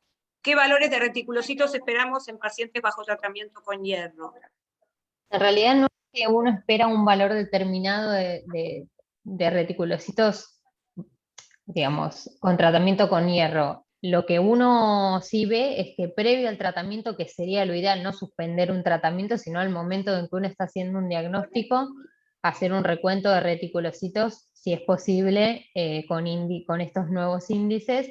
¿Qué valores de reticulocitos esperamos en pacientes bajo tratamiento con hierro? En realidad no es que uno espera un valor determinado de reticulocitos, digamos, con tratamiento con hierro. Lo que uno sí ve es que previo al tratamiento, que sería lo ideal, no suspender un tratamiento, sino al momento en que uno está haciendo un diagnóstico, hacer un recuento de reticulocitos, si es posible, con estos nuevos índices,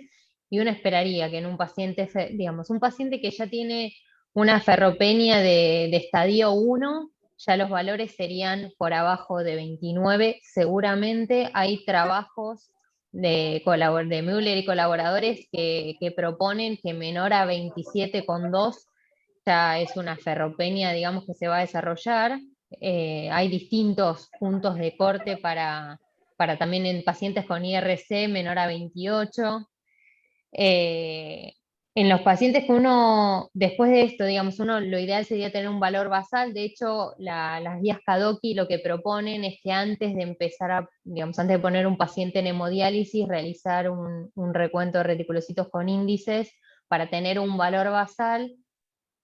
y uno esperaría que en un paciente, digamos, un paciente que ya tiene una ferropenia de estadio 1, ya los valores serían por abajo de 29, seguramente hay trabajos de Müller y colaboradores que proponen que menor a 27,2 ya es una ferropenia, digamos, que se va a desarrollar. Hay distintos puntos de corte para también en pacientes con IRC menor a 28. En los pacientes que uno, después de esto, digamos, lo ideal sería tener un valor basal. De hecho, las guías Kadoki lo que proponen es que antes de empezar digamos, antes de poner un paciente en hemodiálisis, realizar un recuento de reticulocitos con índices para tener un valor basal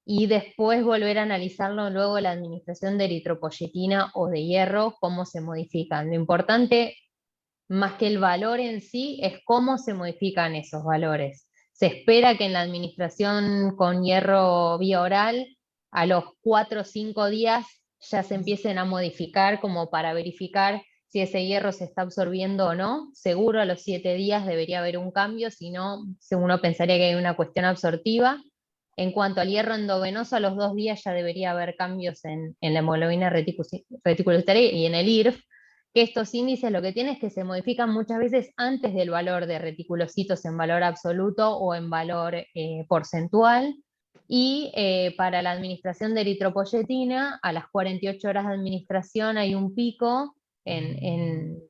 y después volver a analizarlo luego de la administración de eritropoyetina o de hierro, cómo se modifican. Lo importante, más que el valor en sí, es cómo se modifican esos valores. Se espera que en la administración con hierro vía oral, a los 4 o 5 días ya se empiecen a modificar como para verificar si ese hierro se está absorbiendo o no. Seguro a los 7 días debería haber un cambio, si no, uno pensaría que hay una cuestión absortiva. En cuanto al hierro endovenoso, a los 2 días ya debería haber cambios en la hemoglobina reticulocitaria y en el IRF, que estos índices lo que tienen es que se modifican muchas veces antes del valor de reticulocitos en valor absoluto o en valor porcentual. Y para la administración de eritropoyetina, a las 48 horas de administración hay un pico en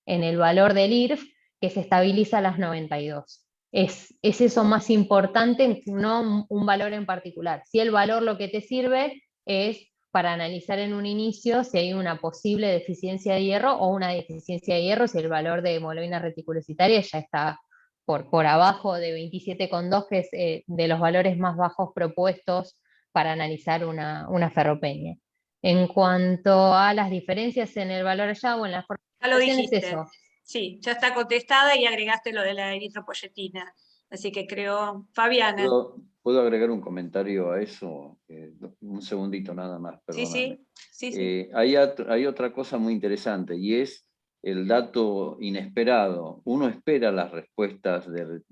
el valor del IRF que se estabiliza a las 92. Es eso más importante, no un valor en particular. Si el valor lo que te sirve es para analizar en un inicio si hay una posible deficiencia de hierro o una deficiencia de hierro, si el valor de hemoglobina reticulocitaria ya está por abajo de 27,2, que es de los valores más bajos propuestos para analizar una ferropenia. En cuanto a las diferencias en el valor allá o en la Ya lo formulación, es dijiste. eso. Sí, ya está contestada y agregaste lo de la eritropoyetina. Así que creo, Fabiana. ¿Puedo agregar un comentario a eso? Un segundito nada más, perdóname. Sí. Hay otra cosa muy interesante y es el dato inesperado. Uno espera las respuestas de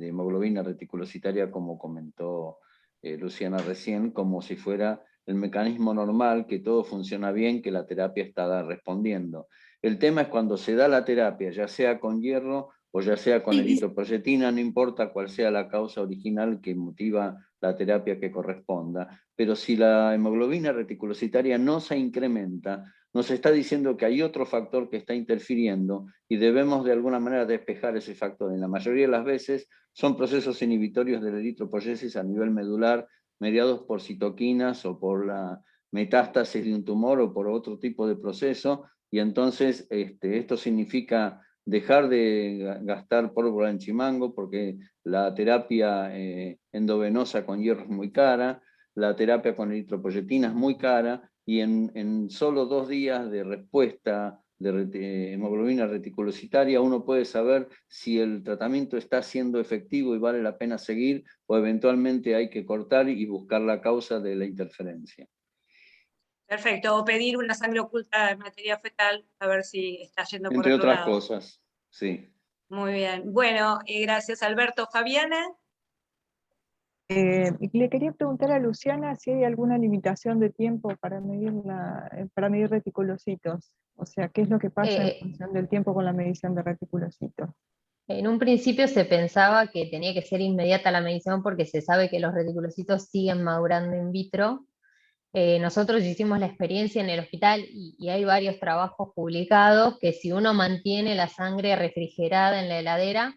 hemoglobina reticulocitaria, como comentó Luciana recién, como si fuera el mecanismo normal, que todo funciona bien, que la terapia está respondiendo. El tema es cuando se da la terapia, ya sea con hierro o ya sea con eritropoyetina, no importa cuál sea la causa original que motiva la terapia que corresponda, pero si la hemoglobina reticulocitaria no se incrementa, nos está diciendo que hay otro factor que está interfiriendo y debemos de alguna manera despejar ese factor. En la mayoría de las veces son procesos inhibitorios de la eritropoyesis a nivel medular, mediados por citoquinas o por la metástasis de un tumor o por otro tipo de proceso, y entonces esto significa dejar de gastar pólvora en chimango, porque la terapia endovenosa con hierro es muy cara, la terapia con eritropoyetina es muy cara, y en solo 2 días de respuesta de hemoglobina reticulocitaria uno puede saber si el tratamiento está siendo efectivo y vale la pena seguir, o eventualmente hay que cortar y buscar la causa de la interferencia. Perfecto, o pedir una sangre oculta de materia fetal a ver si está yendo por Entre otro otras lado. cosas, sí. Muy bien. Bueno, gracias Alberto. Fabiana. Le quería preguntar a Luciana si hay alguna limitación de tiempo para medir reticulocitos. O sea, ¿qué es lo que pasa en función del tiempo con la medición de reticulocitos? En un principio se pensaba que tenía que ser inmediata la medición porque se sabe que los reticulocitos siguen madurando in vitro. Nosotros hicimos la experiencia en el hospital y hay varios trabajos publicados que si uno mantiene la sangre refrigerada en la heladera,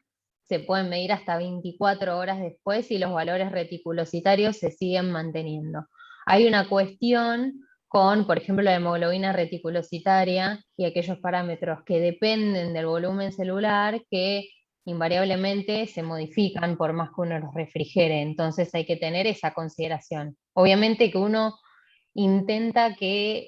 se pueden medir hasta 24 horas después y los valores reticulocitarios se siguen manteniendo. Hay una cuestión con, por ejemplo, la hemoglobina reticulocitaria y aquellos parámetros que dependen del volumen celular que invariablemente se modifican por más que uno los refrigere, entonces hay que tener esa consideración. Obviamente que uno intenta que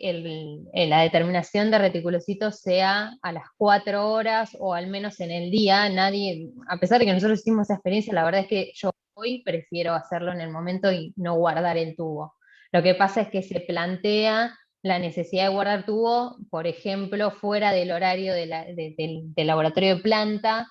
la determinación de reticulocitos sea a las 4 horas o al menos en el día. Nadie, a pesar de que nosotros hicimos esa experiencia, la verdad es que yo hoy prefiero hacerlo en el momento y no guardar el tubo. Lo que pasa es que se plantea la necesidad de guardar tubo, por ejemplo, fuera del horario del laboratorio de planta,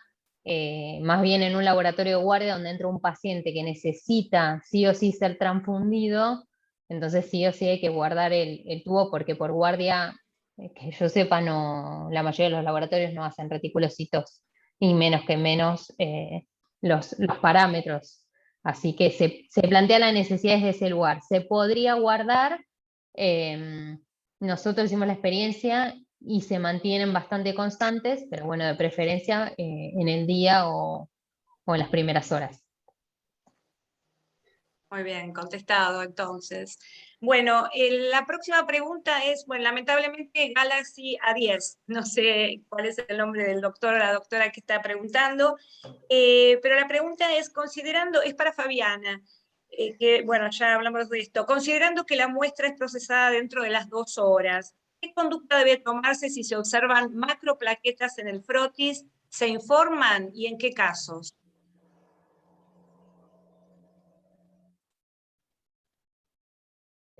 más bien en un laboratorio de guardia donde entra un paciente que necesita sí o sí ser transfundido. Entonces sí o sí hay que guardar el tubo porque por guardia, que yo sepa, la mayoría de los laboratorios no hacen reticulocitos, y menos que menos los parámetros. Así que se plantea la necesidad desde ese lugar. Se podría guardar, nosotros hicimos la experiencia y se mantienen bastante constantes, pero bueno, de preferencia en el día o en las primeras horas. Muy bien, contestado entonces. Bueno, la próxima pregunta es, bueno, lamentablemente Galaxy A10, no sé cuál es el nombre del doctor o la doctora que está preguntando, pero la pregunta es, es para Fabiana, que bueno, ya hablamos de esto, considerando que la muestra es procesada dentro de las 2 horas, ¿qué conducta debe tomarse si se observan macroplaquetas en el frotis? ¿Se informan y en qué casos?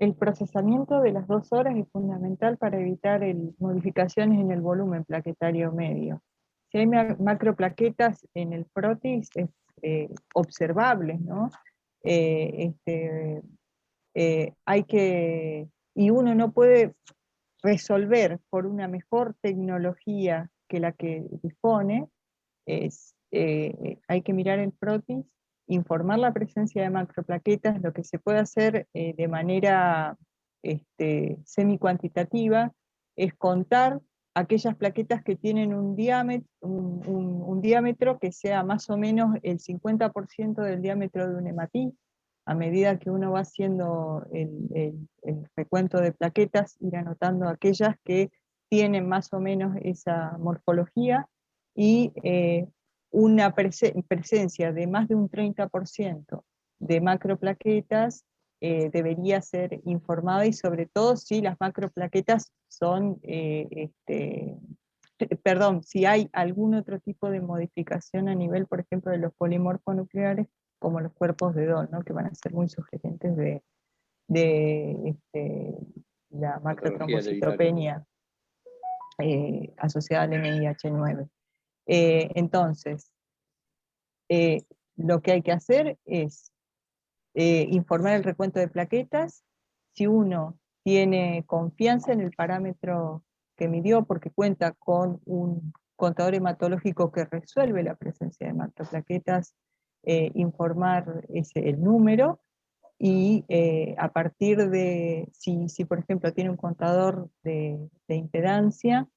El procesamiento de las 2 horas es fundamental para evitar modificaciones en el volumen plaquetario medio. Si hay macroplaquetas en el frotis, es observables, ¿no? Y uno no puede resolver por una mejor tecnología que la que dispone, hay que mirar el frotis, informar la presencia de macroplaquetas. Lo que se puede hacer de manera semi-cuantitativa es contar aquellas plaquetas que tienen un diámetro que sea más o menos el 50% del diámetro de un hematí. A medida que uno va haciendo el recuento de plaquetas, ir anotando aquellas que tienen más o menos esa morfología, y una presencia de más de un 30% de macroplaquetas debería ser informada, y sobre todo si las macroplaquetas son, si hay algún otro tipo de modificación a nivel, por ejemplo, de los polimorfonucleares, como los cuerpos de Doll, ¿no? Que van a ser muy sugerentes de la macrotrombocitopenia asociada al NIH9. Entonces, lo que hay que hacer es informar el recuento de plaquetas. Si uno tiene confianza en el parámetro que midió, porque cuenta con un contador hematológico que resuelve la presencia de macroplaquetas, informar el número, y a partir de, si por ejemplo tiene un contador de impedancia,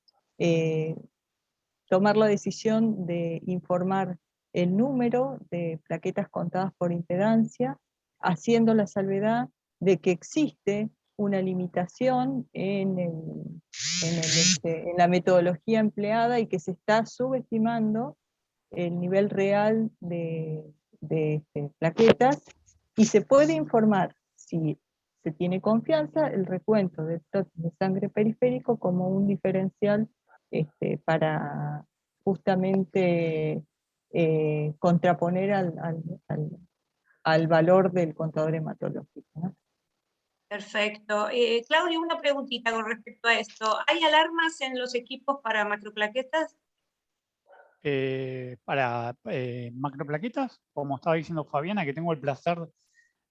tomar la decisión de informar el número de plaquetas contadas por impedancia, haciendo la salvedad de que existe una limitación en la metodología empleada, y que se está subestimando el nivel real de plaquetas, y se puede informar, si se tiene confianza, el recuento del total de sangre periférico como un diferencial para justamente contraponer al valor del contador hematológico, ¿no? Perfecto. Claudio, una preguntita con respecto a esto. ¿Hay alarmas en los equipos para macroplaquetas? Para macroplaquetas, como estaba diciendo Fabiana, que tengo el placer,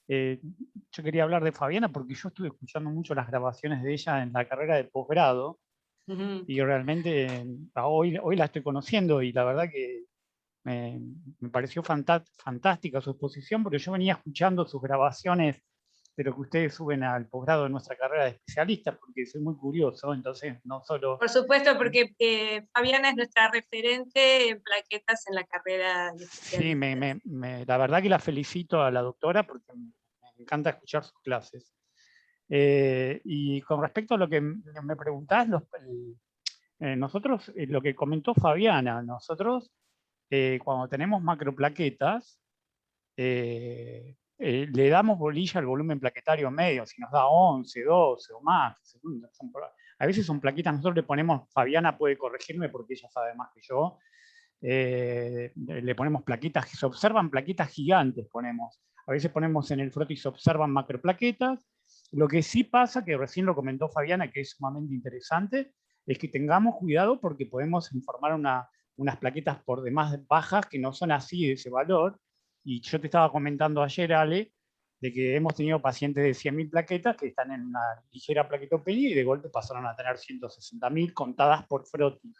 yo quería hablar de Fabiana porque yo estuve escuchando mucho las grabaciones de ella en la carrera de posgrado, y realmente hoy la estoy conociendo, y la verdad que me pareció fantástica su exposición, porque yo venía escuchando sus grabaciones de lo que ustedes suben al posgrado de nuestra carrera de especialistas, porque soy muy curioso, entonces no solo... Por supuesto, porque Fabiana es nuestra referente en plaquetas en la carrera de especialistas. Sí, la verdad que la felicito a la doctora, porque me encanta escuchar sus clases. Y con respecto a lo que me preguntás, nosotros, lo que comentó Fabiana, nosotros cuando tenemos macroplaquetas, le damos bolilla al volumen plaquetario medio, si nos da 11, 12 o más. A veces son plaquitas, nosotros le ponemos, Fabiana puede corregirme porque ella sabe más que yo, le ponemos plaquitas, se observan plaquitas gigantes, ponemos. A veces ponemos en el frotis, se observan macroplaquetas. Lo que sí pasa, que recién lo comentó Fabiana, que es sumamente interesante, es que tengamos cuidado porque podemos informar unas plaquetas por demás bajas que no son así de ese valor. Y yo te estaba comentando ayer, Ale, de que hemos tenido pacientes de 100.000 plaquetas que están en una ligera plaquetopenia y de golpe pasaron a tener 160.000 contadas por frotis.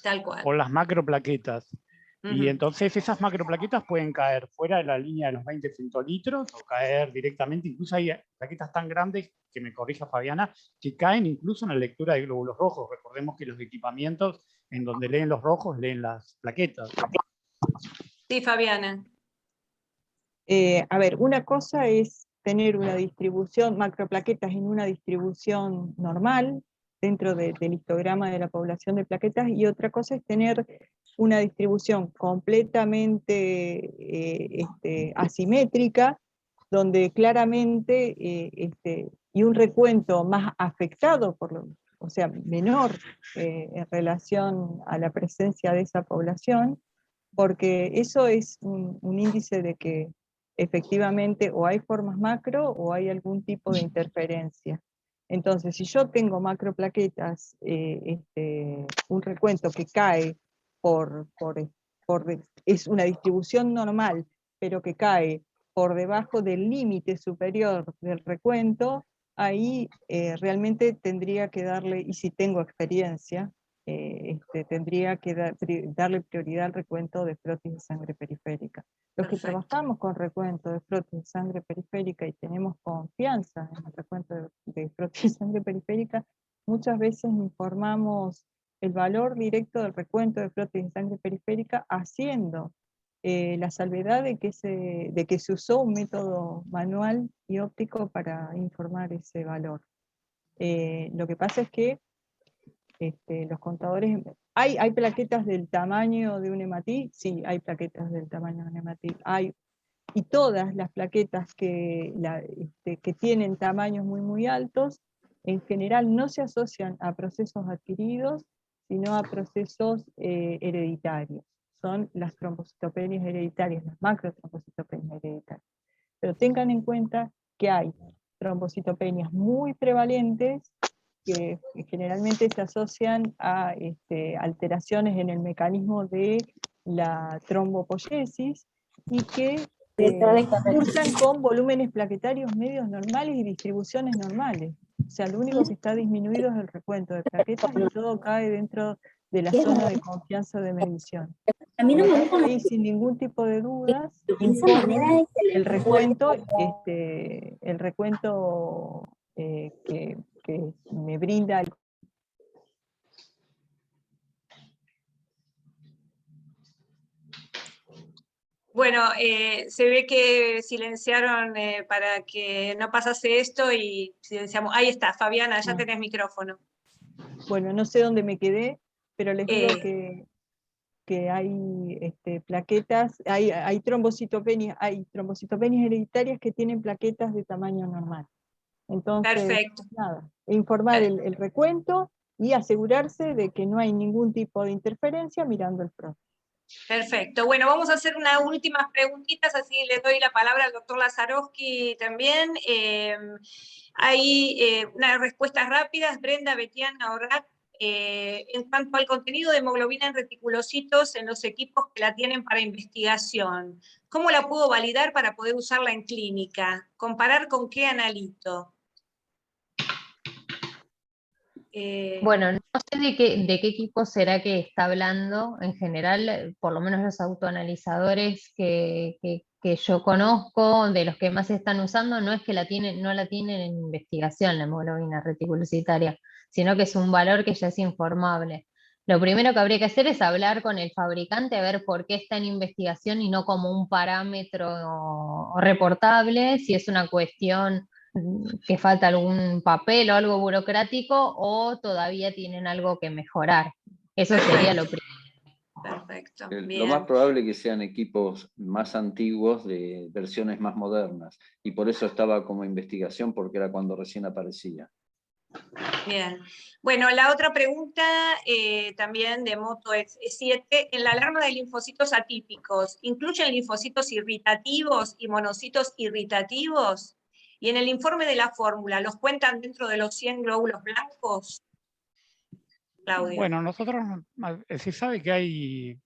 Tal cual. Por las macroplaquetas. Y entonces esas macroplaquetas pueden caer fuera de la línea de los 20 femtolitros o caer directamente, incluso hay plaquetas tan grandes, que me corrija Fabiana, que caen incluso en la lectura de glóbulos rojos. Recordemos que los equipamientos en donde leen los rojos leen las plaquetas. Sí, Fabiana. A ver, una cosa es tener una distribución, macroplaquetas en una distribución normal dentro del histograma de la población de plaquetas, y otra cosa es tener una distribución completamente asimétrica, donde claramente, y un recuento más afectado, o sea, menor en relación a la presencia de esa población, porque eso es un índice de que efectivamente o hay formas macro o hay algún tipo de interferencia. Entonces, si yo tengo macroplaquetas, un recuento que cae es una distribución normal, pero que cae por debajo del límite superior del recuento, ahí realmente tendría que darle, y si tengo experiencia, tendría que darle prioridad al recuento de frotis de sangre periférica. Los que Perfecto. trabajamos con recuento de frotis de sangre periférica y tenemos confianza en el recuento de frotis de sangre periférica, muchas veces informamos el valor directo del recuento de frotis de sangre periférica haciendo la salvedad de que se usó un método manual y óptico para informar ese valor. Lo que pasa es que los contadores, ¿hay plaquetas del tamaño de un hematí? Sí, hay plaquetas del tamaño de un hematí. Y todas las plaquetas que tienen tamaños muy altos, en general no se asocian a procesos adquiridos, sino a procesos hereditarios. Son las trombocitopenias hereditarias, las macrotrombocitopenias hereditarias. Pero tengan en cuenta que hay trombocitopenias muy prevalentes que generalmente se asocian a alteraciones en el mecanismo de la trombopoiesis y que cursan con volúmenes plaquetarios medios normales y distribuciones normales. O sea, lo único que está disminuido es el recuento de plaquetas y todo cae dentro de la zona de confianza de medición. A mí no Por me lo gusta tanto, ahí sin ningún tipo de dudas, de esa manera el recuento, que me brinda el... Bueno, se ve que silenciaron para que no pasase esto y silenciamos. Ahí está, Fabiana, ya tenés micrófono. Bueno, no sé dónde me quedé, pero les digo que hay plaquetas, hay trombocitopenias hereditarias que tienen plaquetas de tamaño normal. Entonces, perfecto. nada, informar el recuento y asegurarse de que no hay ningún tipo de interferencia mirando el PRO. Perfecto. Bueno, vamos a hacer unas últimas preguntitas, así le doy la palabra al doctor Lazarowski también. Hay unas respuestas rápidas. Brenda Betiana Orrat, en cuanto al contenido de hemoglobina en reticulocitos en los equipos que la tienen para investigación, ¿cómo la puedo validar para poder usarla en clínica? ¿Comparar con qué analito? Bueno, no sé de qué equipo será que está hablando. En general, por lo menos los autoanalizadores que yo conozco, de los que más se están usando, no es que no la tienen en investigación la hemoglobina reticulocitaria, sino que es un valor que ya es informable. Lo primero que habría que hacer es hablar con el fabricante a ver por qué está en investigación y no como un parámetro reportable, si es una cuestión que falta algún papel o algo burocrático, o todavía tienen algo que mejorar. Eso sería lo primero. Perfecto. Lo más probable es que sean equipos más antiguos de versiones más modernas, y por eso estaba como investigación, porque era cuando recién aparecía. Bien. Bueno, la otra pregunta también de Moto es 7. En la alarma de linfocitos atípicos, ¿incluyen linfocitos irritativos y monocitos irritativos? Y en el informe de la fórmula, ¿los cuentan dentro de los 100 glóbulos blancos? Claudio. Bueno, nosotros, se sabe que hay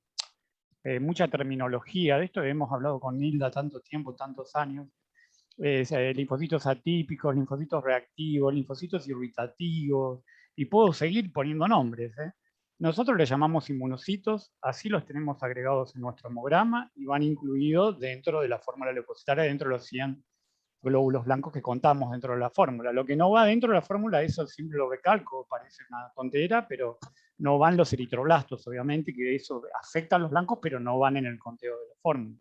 mucha terminología de esto, hemos hablado con Nilda tanto tiempo, tantos años, linfocitos atípicos, linfocitos reactivos, linfocitos irritativos, y puedo seguir poniendo nombres. Nosotros les llamamos inmunocitos, así los tenemos agregados en nuestro hemograma y van incluidos dentro de la fórmula leucocitaria, dentro de los 100 glóbulos blancos que contamos dentro de la fórmula. Lo que no va dentro de la fórmula, eso siempre lo recalco, parece una tontera, pero no van los eritroblastos, obviamente, que eso afecta a los blancos, pero no van en el conteo de la fórmula.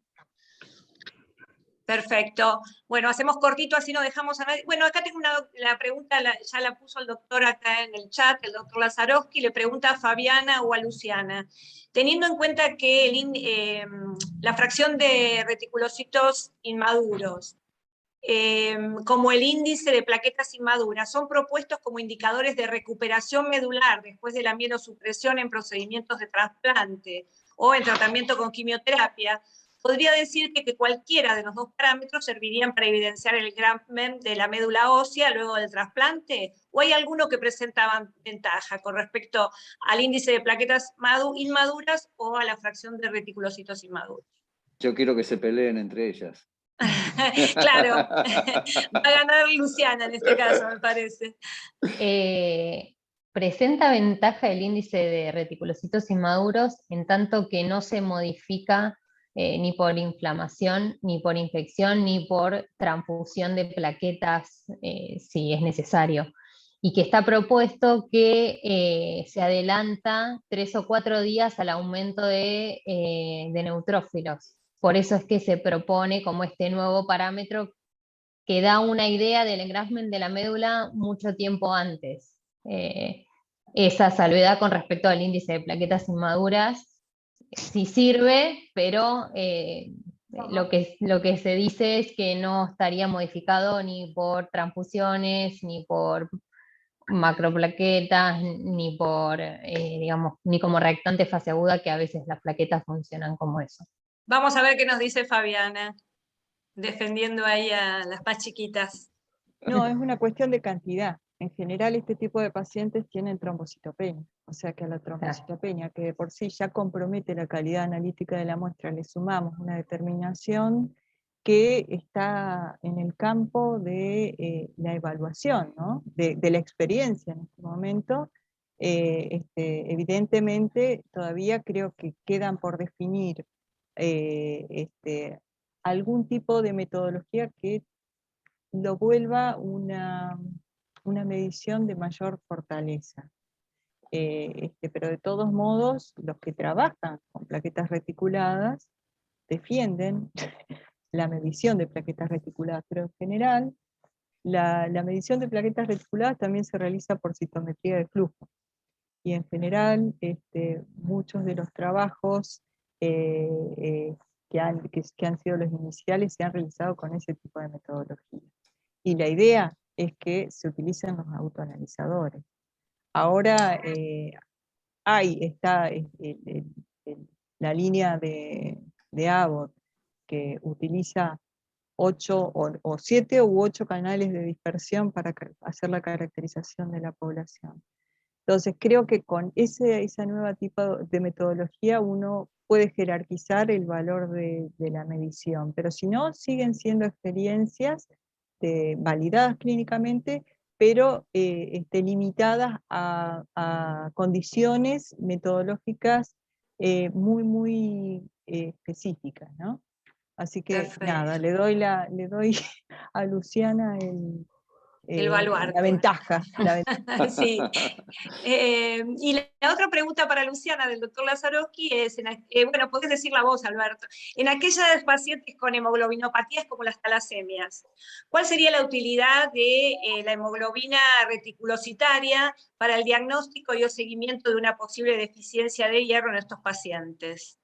Perfecto. Bueno, hacemos cortito, así no dejamos a nadie. Bueno, acá tengo la pregunta, ya la puso el doctor acá en el chat, el doctor Lazarowski, le pregunta a Fabiana o a Luciana. Teniendo en cuenta que la fracción de reticulocitos inmaduros, como el índice de plaquetas inmaduras, son propuestos como indicadores de recuperación medular después de la mielosupresión en procedimientos de trasplante o en tratamiento con quimioterapia, podría decir que cualquiera de los dos parámetros servirían para evidenciar el engraftment de la médula ósea luego del trasplante, o hay alguno que presenta ventaja con respecto al índice de plaquetas inmaduras o a la fracción de reticulocitos inmaduros. Yo quiero que se peleen entre ellas. Claro, va a ganar Luciana en este caso, me parece. Presenta ventaja el índice de reticulocitos inmaduros en tanto que no se modifica ni por inflamación, ni por infección, ni por transfusión de plaquetas si es necesario. Y que está propuesto que se adelanta 3 o 4 días al aumento de neutrófilos. Por eso es que se propone como este nuevo parámetro que da una idea del engraftment de la médula mucho tiempo antes. Esa salvedad con respecto al índice de plaquetas inmaduras sí sirve, pero lo que se dice es que no estaría modificado ni por transfusiones, ni por macroplaquetas, ni por, digamos, ni como reactante fase aguda, que a veces las plaquetas funcionan como eso. Vamos a ver qué nos dice Fabiana, defendiendo ahí a las más chiquitas. No, es una cuestión de cantidad. En general, este tipo de pacientes tienen trombocitopenia, o sea que a la trombocitopenia, que de por sí ya compromete la calidad analítica de la muestra, le sumamos una determinación que está en el campo de la evaluación, ¿no? de la experiencia en este momento. Evidentemente, todavía creo que quedan por definir algún tipo de metodología que lo vuelva una medición de mayor fortaleza. Pero de todos modos, los que trabajan con plaquetas reticuladas defienden la medición de plaquetas reticuladas, pero en general la medición de plaquetas reticuladas también se realiza por citometría de flujo. Y en general muchos de los trabajos que han sido los iniciales se han realizado con ese tipo de metodología. Y la idea es que se utilicen los autoanalizadores. Ahora está la línea de Abbott que utiliza 7 u 8 canales de dispersión para hacer la caracterización de la población. Entonces creo que con esa nueva tipo de metodología uno puede jerarquizar el valor de la medición, pero si no, siguen siendo experiencias validadas clínicamente, pero limitadas a condiciones metodológicas muy específicas, ¿no? Así que Perfecto. nada, le doy a Luciana El baluarte. la ventaja. Sí. Y la otra pregunta para Luciana del doctor Lazarowski es, bueno, podés decir la voz, Alberto, en aquellas pacientes con hemoglobinopatías como las talasemias, ¿cuál sería la utilidad de la hemoglobina reticulocitaria para el diagnóstico y o seguimiento de una posible deficiencia de hierro en estos pacientes?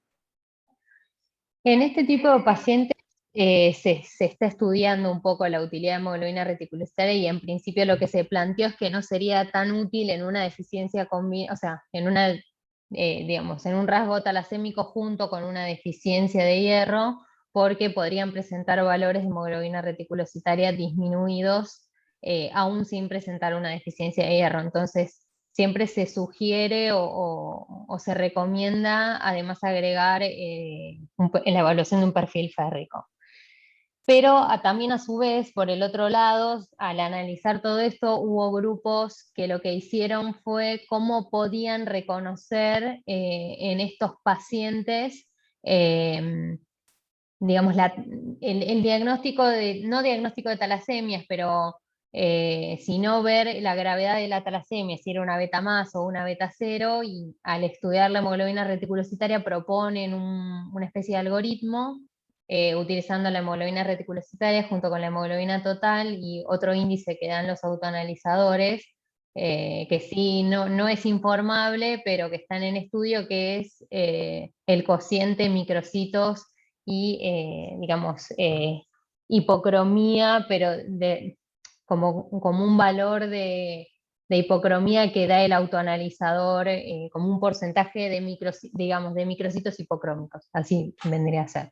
En este tipo de pacientes se está estudiando un poco la utilidad de hemoglobina reticulocitaria y en principio lo que se planteó es que no sería tan útil en una deficiencia, o sea, digamos, en un rasgo talasémico junto con una deficiencia de hierro, porque podrían presentar valores de hemoglobina reticulocitaria disminuidos aún sin presentar una deficiencia de hierro. Entonces, siempre se sugiere o se recomienda además agregar en la evaluación de un perfil férrico. Pero también a su vez, por el otro lado, al analizar todo esto, hubo grupos que lo que hicieron fue cómo podían reconocer en estos pacientes, digamos, el diagnóstico no diagnóstico de talasemias, pero sino ver la gravedad de la talasemia, si era una beta más o una beta cero, y al estudiar la hemoglobina reticulocitaria proponen una especie de algoritmo utilizando la hemoglobina reticulocitaria junto con la hemoglobina total y otro índice que dan los autoanalizadores, que sí no es informable, pero que están en estudio, que es el cociente microcitos y, digamos, hipocromía, pero como un valor de hipocromía que da el autoanalizador como un porcentaje de microcitos hipocrómicos, así vendría a ser.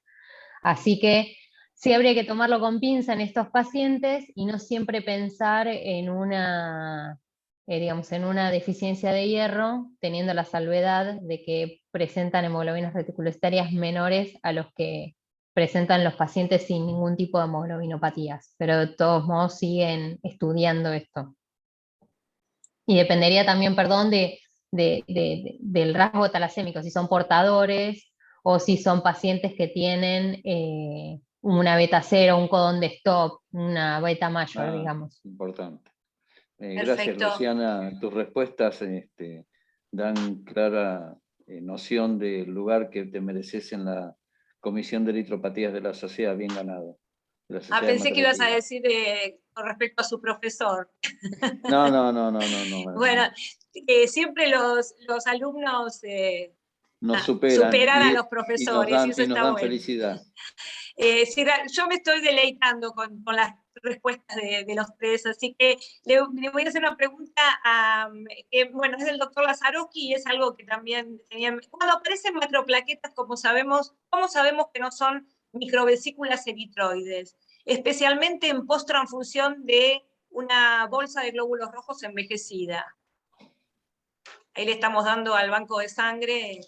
Así que sí habría que tomarlo con pinza en estos pacientes y no siempre pensar en una, digamos, en una deficiencia de hierro, teniendo la salvedad de que presentan hemoglobinas reticulocitarias menores a los que presentan los pacientes sin ningún tipo de hemoglobinopatías, pero de todos modos siguen estudiando esto. Y dependería también, perdón, del rasgo talasémico, si son portadores o si son pacientes que tienen una beta 0, un codón de stop, una beta mayor, digamos. Importante. Gracias, Perfecto. Luciana. Tus respuestas dan clara noción del lugar que te mereces en la Comisión de Eritropatías de la Sociedad. Bien ganado. Pensé que ibas a decir con respecto a su profesor. No. Bueno, siempre los alumnos Nos superan superan a y, los profesores, y eso y nos está dan bueno. felicidad. Yo me estoy deleitando con las respuestas de los tres, así que le voy a hacer una pregunta bueno, es del doctor Lazarowski y es algo que también tenía. Cuando aparecen macroplaquetas, ¿cómo sabemos que no son microvesículas eritroides? Especialmente en post-transfusión de una bolsa de glóbulos rojos envejecida. Ahí le estamos dando al banco de sangre.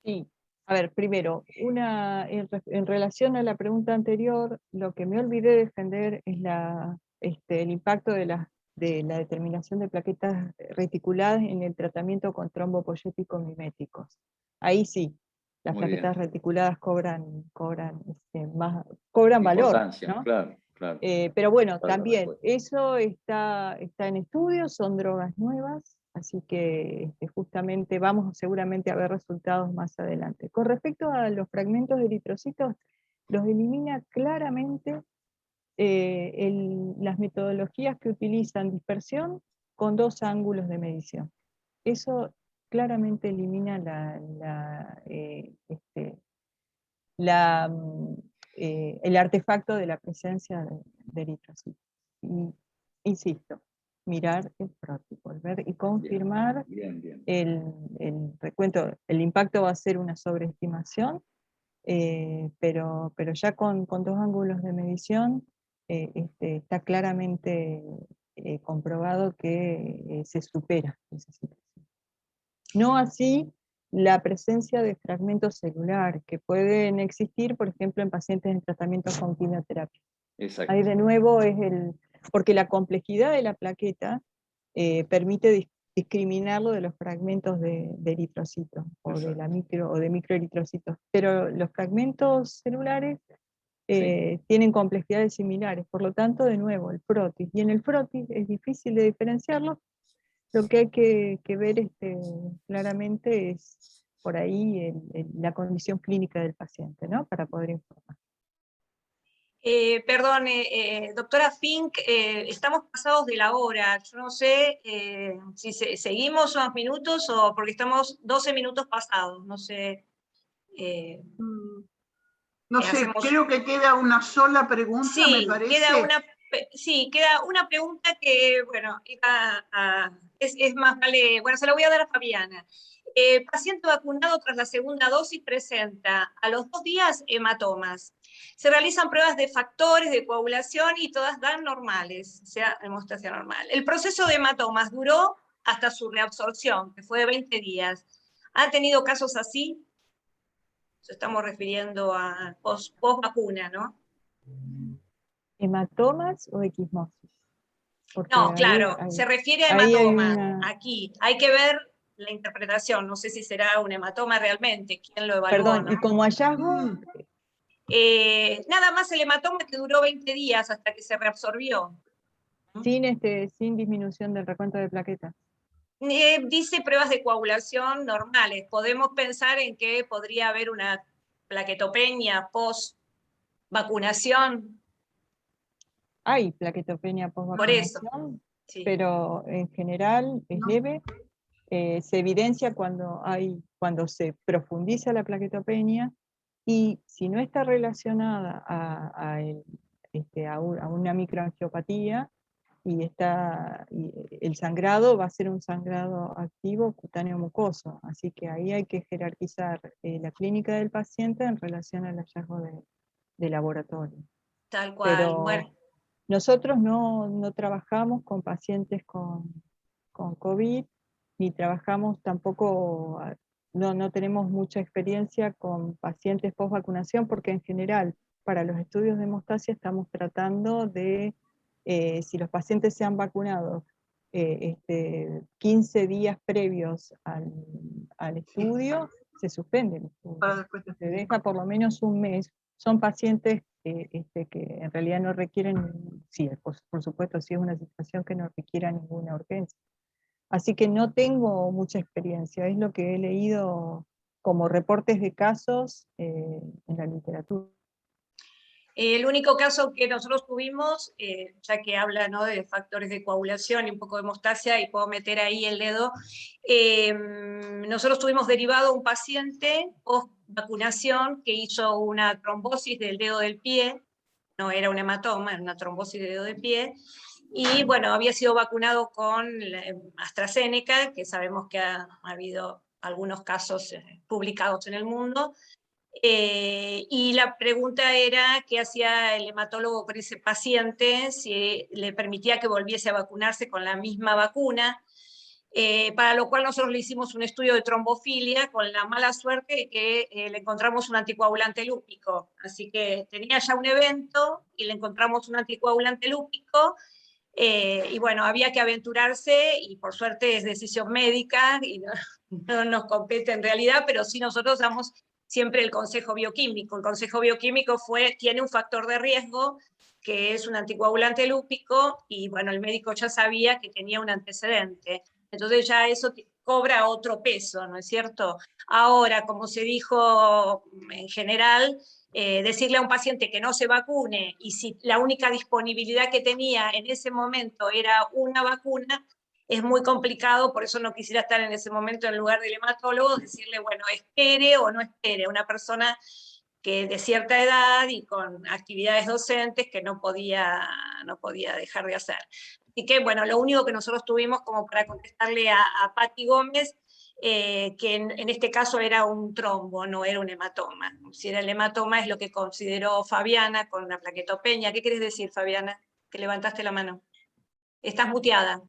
Sí, a ver, primero, en relación a la pregunta anterior, lo que me olvidé de defender es el impacto de la determinación de plaquetas reticuladas en el tratamiento con trombopoyéticos miméticos. Ahí sí, las Muy plaquetas bien. reticuladas cobran valor, Importancia, ¿no? claro. Pero bueno, Para la también respuesta. eso está en estudio, son drogas nuevas, así que justamente vamos seguramente a ver resultados más adelante. Con respecto a los fragmentos de eritrocitos, los elimina claramente las metodologías que utilizan dispersión con 2 ángulos de medición. Eso claramente elimina el artefacto de la presencia de eritrocitos. Y, insisto, mirar el PROTI, volver y confirmar Bien. el recuento. El impacto va a ser una sobreestimación, pero ya con 2 ángulos de medición está claramente comprobado que se supera esa situación. No así la presencia de fragmentos celulares que pueden existir, por ejemplo, en pacientes en tratamiento con quimioterapia. Exacto. Ahí de nuevo porque la complejidad de la plaqueta permite discriminarlo de los fragmentos de eritrocitos o de microeritrocitos. Pero los fragmentos celulares tienen complejidades similares, por lo tanto, de nuevo, el frotis. Y en el frotis es difícil de diferenciarlo. Lo que hay que ver claramente es por ahí la condición clínica del paciente, ¿no? Para poder informar. Perdón, doctora Fink, estamos pasados de la hora. Yo no sé si seguimos unos minutos o porque estamos 12 minutos pasados. No sé. No sé, creo que queda una sola pregunta, sí, me parece. Queda una pregunta que, bueno, es más vale, bueno, se la voy a dar a Fabiana. Paciente vacunado tras la segunda dosis presenta a los 2 días hematomas. Se realizan pruebas de factores de coagulación y todas dan normales, o sea, hemostasia normal. El proceso de hematomas duró hasta su reabsorción, que fue de 20 días. ¿Han tenido casos así? Nos estamos refiriendo a post vacuna, ¿no? ¿Hematomas o equismosis? Porque no, claro, se refiere a hematoma. Aquí hay que ver la interpretación. No sé si será un hematoma realmente. ¿Quién lo evaluó? Perdón, ¿no? ¿y como hallazgo? Nada más el hematoma que duró 20 días hasta que se reabsorbió. Sin disminución del recuento de plaquetas. Dice pruebas de coagulación normales. Podemos pensar en que podría haber una plaquetopenia post vacunación. Hay plaquetopenia post vacunación, sí. pero en general es leve. Se evidencia cuando se profundiza la plaquetopenia, y si no está relacionada a una microangiopatía y el sangrado va a ser un sangrado activo cutáneo mucoso, así que ahí hay que jerarquizar la clínica del paciente en relación al hallazgo de laboratorio. Tal cual. Pero Bueno, nosotros no trabajamos con pacientes con COVID, ni trabajamos tampoco, no tenemos mucha experiencia con pacientes post vacunación, porque en general para los estudios de hemostasia estamos tratando de, si los pacientes se han vacunado 15 días previos al estudio, se suspende el estudio. Para después Se deja por lo menos un mes. Son pacientes que en realidad no requieren, sí, por supuesto, sí es una situación que no requiera ninguna urgencia. Así que no tengo mucha experiencia, es lo que he leído como reportes de casos en la literatura. el único caso que nosotros tuvimos, ya que habla, ¿no?, de factores de coagulación y un poco de hemostasia, y puedo meter ahí el dedo, nosotros tuvimos derivado un paciente post vacunación que hizo una trombosis del dedo del pie, no era un hematoma, era una trombosis del dedo del pie, y bueno, había sido vacunado con AstraZeneca, que sabemos que ha habido algunos casos publicados en el mundo. Y la pregunta era qué hacía el hematólogo con ese paciente, si le permitía que volviese a vacunarse con la misma vacuna, para lo cual nosotros le hicimos un estudio de trombofilia con la mala suerte de que le encontramos un anticoagulante lúpico. Así que tenía ya un evento y le encontramos un anticoagulante lúpico, y bueno, había que aventurarse, y por suerte es decisión médica y no nos compete en realidad, pero sí nosotros damos siempre el consejo bioquímico. El consejo bioquímico tiene un factor de riesgo, que es un anticoagulante lúpico, y bueno, el médico ya sabía que tenía un antecedente. Entonces ya eso cobra otro peso, ¿no es cierto? Ahora, como se dijo en general, decirle a un paciente que no se vacune, y si la única disponibilidad que tenía en ese momento era una vacuna, es muy complicado. Por eso no quisiera estar en ese momento en lugar del hematólogo, decirle, bueno, espere o no espere. Una persona que de cierta edad y con actividades docentes que no podía dejar de hacer. Así que, bueno, lo único que nosotros tuvimos, como para contestarle a Patti Gómez, que en este caso era un trombo, no era un hematoma. Si era el hematoma es lo que consideró Fabiana con la plaquetopenia. ¿Qué querés decir, Fabiana? Que levantaste la mano. Estás muteada.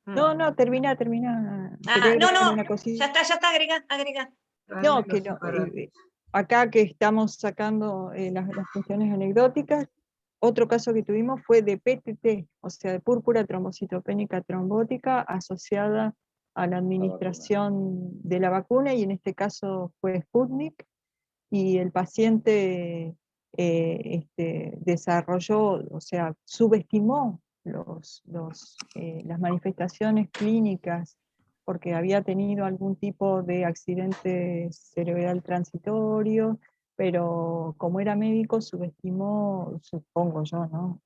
No, termina. Quería No, agregar una cosita. ya está, agrega. No, que no, acá que estamos sacando las cuestiones anecdóticas, otro caso que tuvimos fue de PTT, o sea, de púrpura trombocitopénica trombótica asociada a la administración de la vacuna, y en este caso fue Sputnik, y el paciente desarrolló, o sea, subestimó las manifestaciones clínicas porque había tenido algún tipo de accidente cerebral transitorio, pero como era médico subestimó, supongo yo, ¿no?,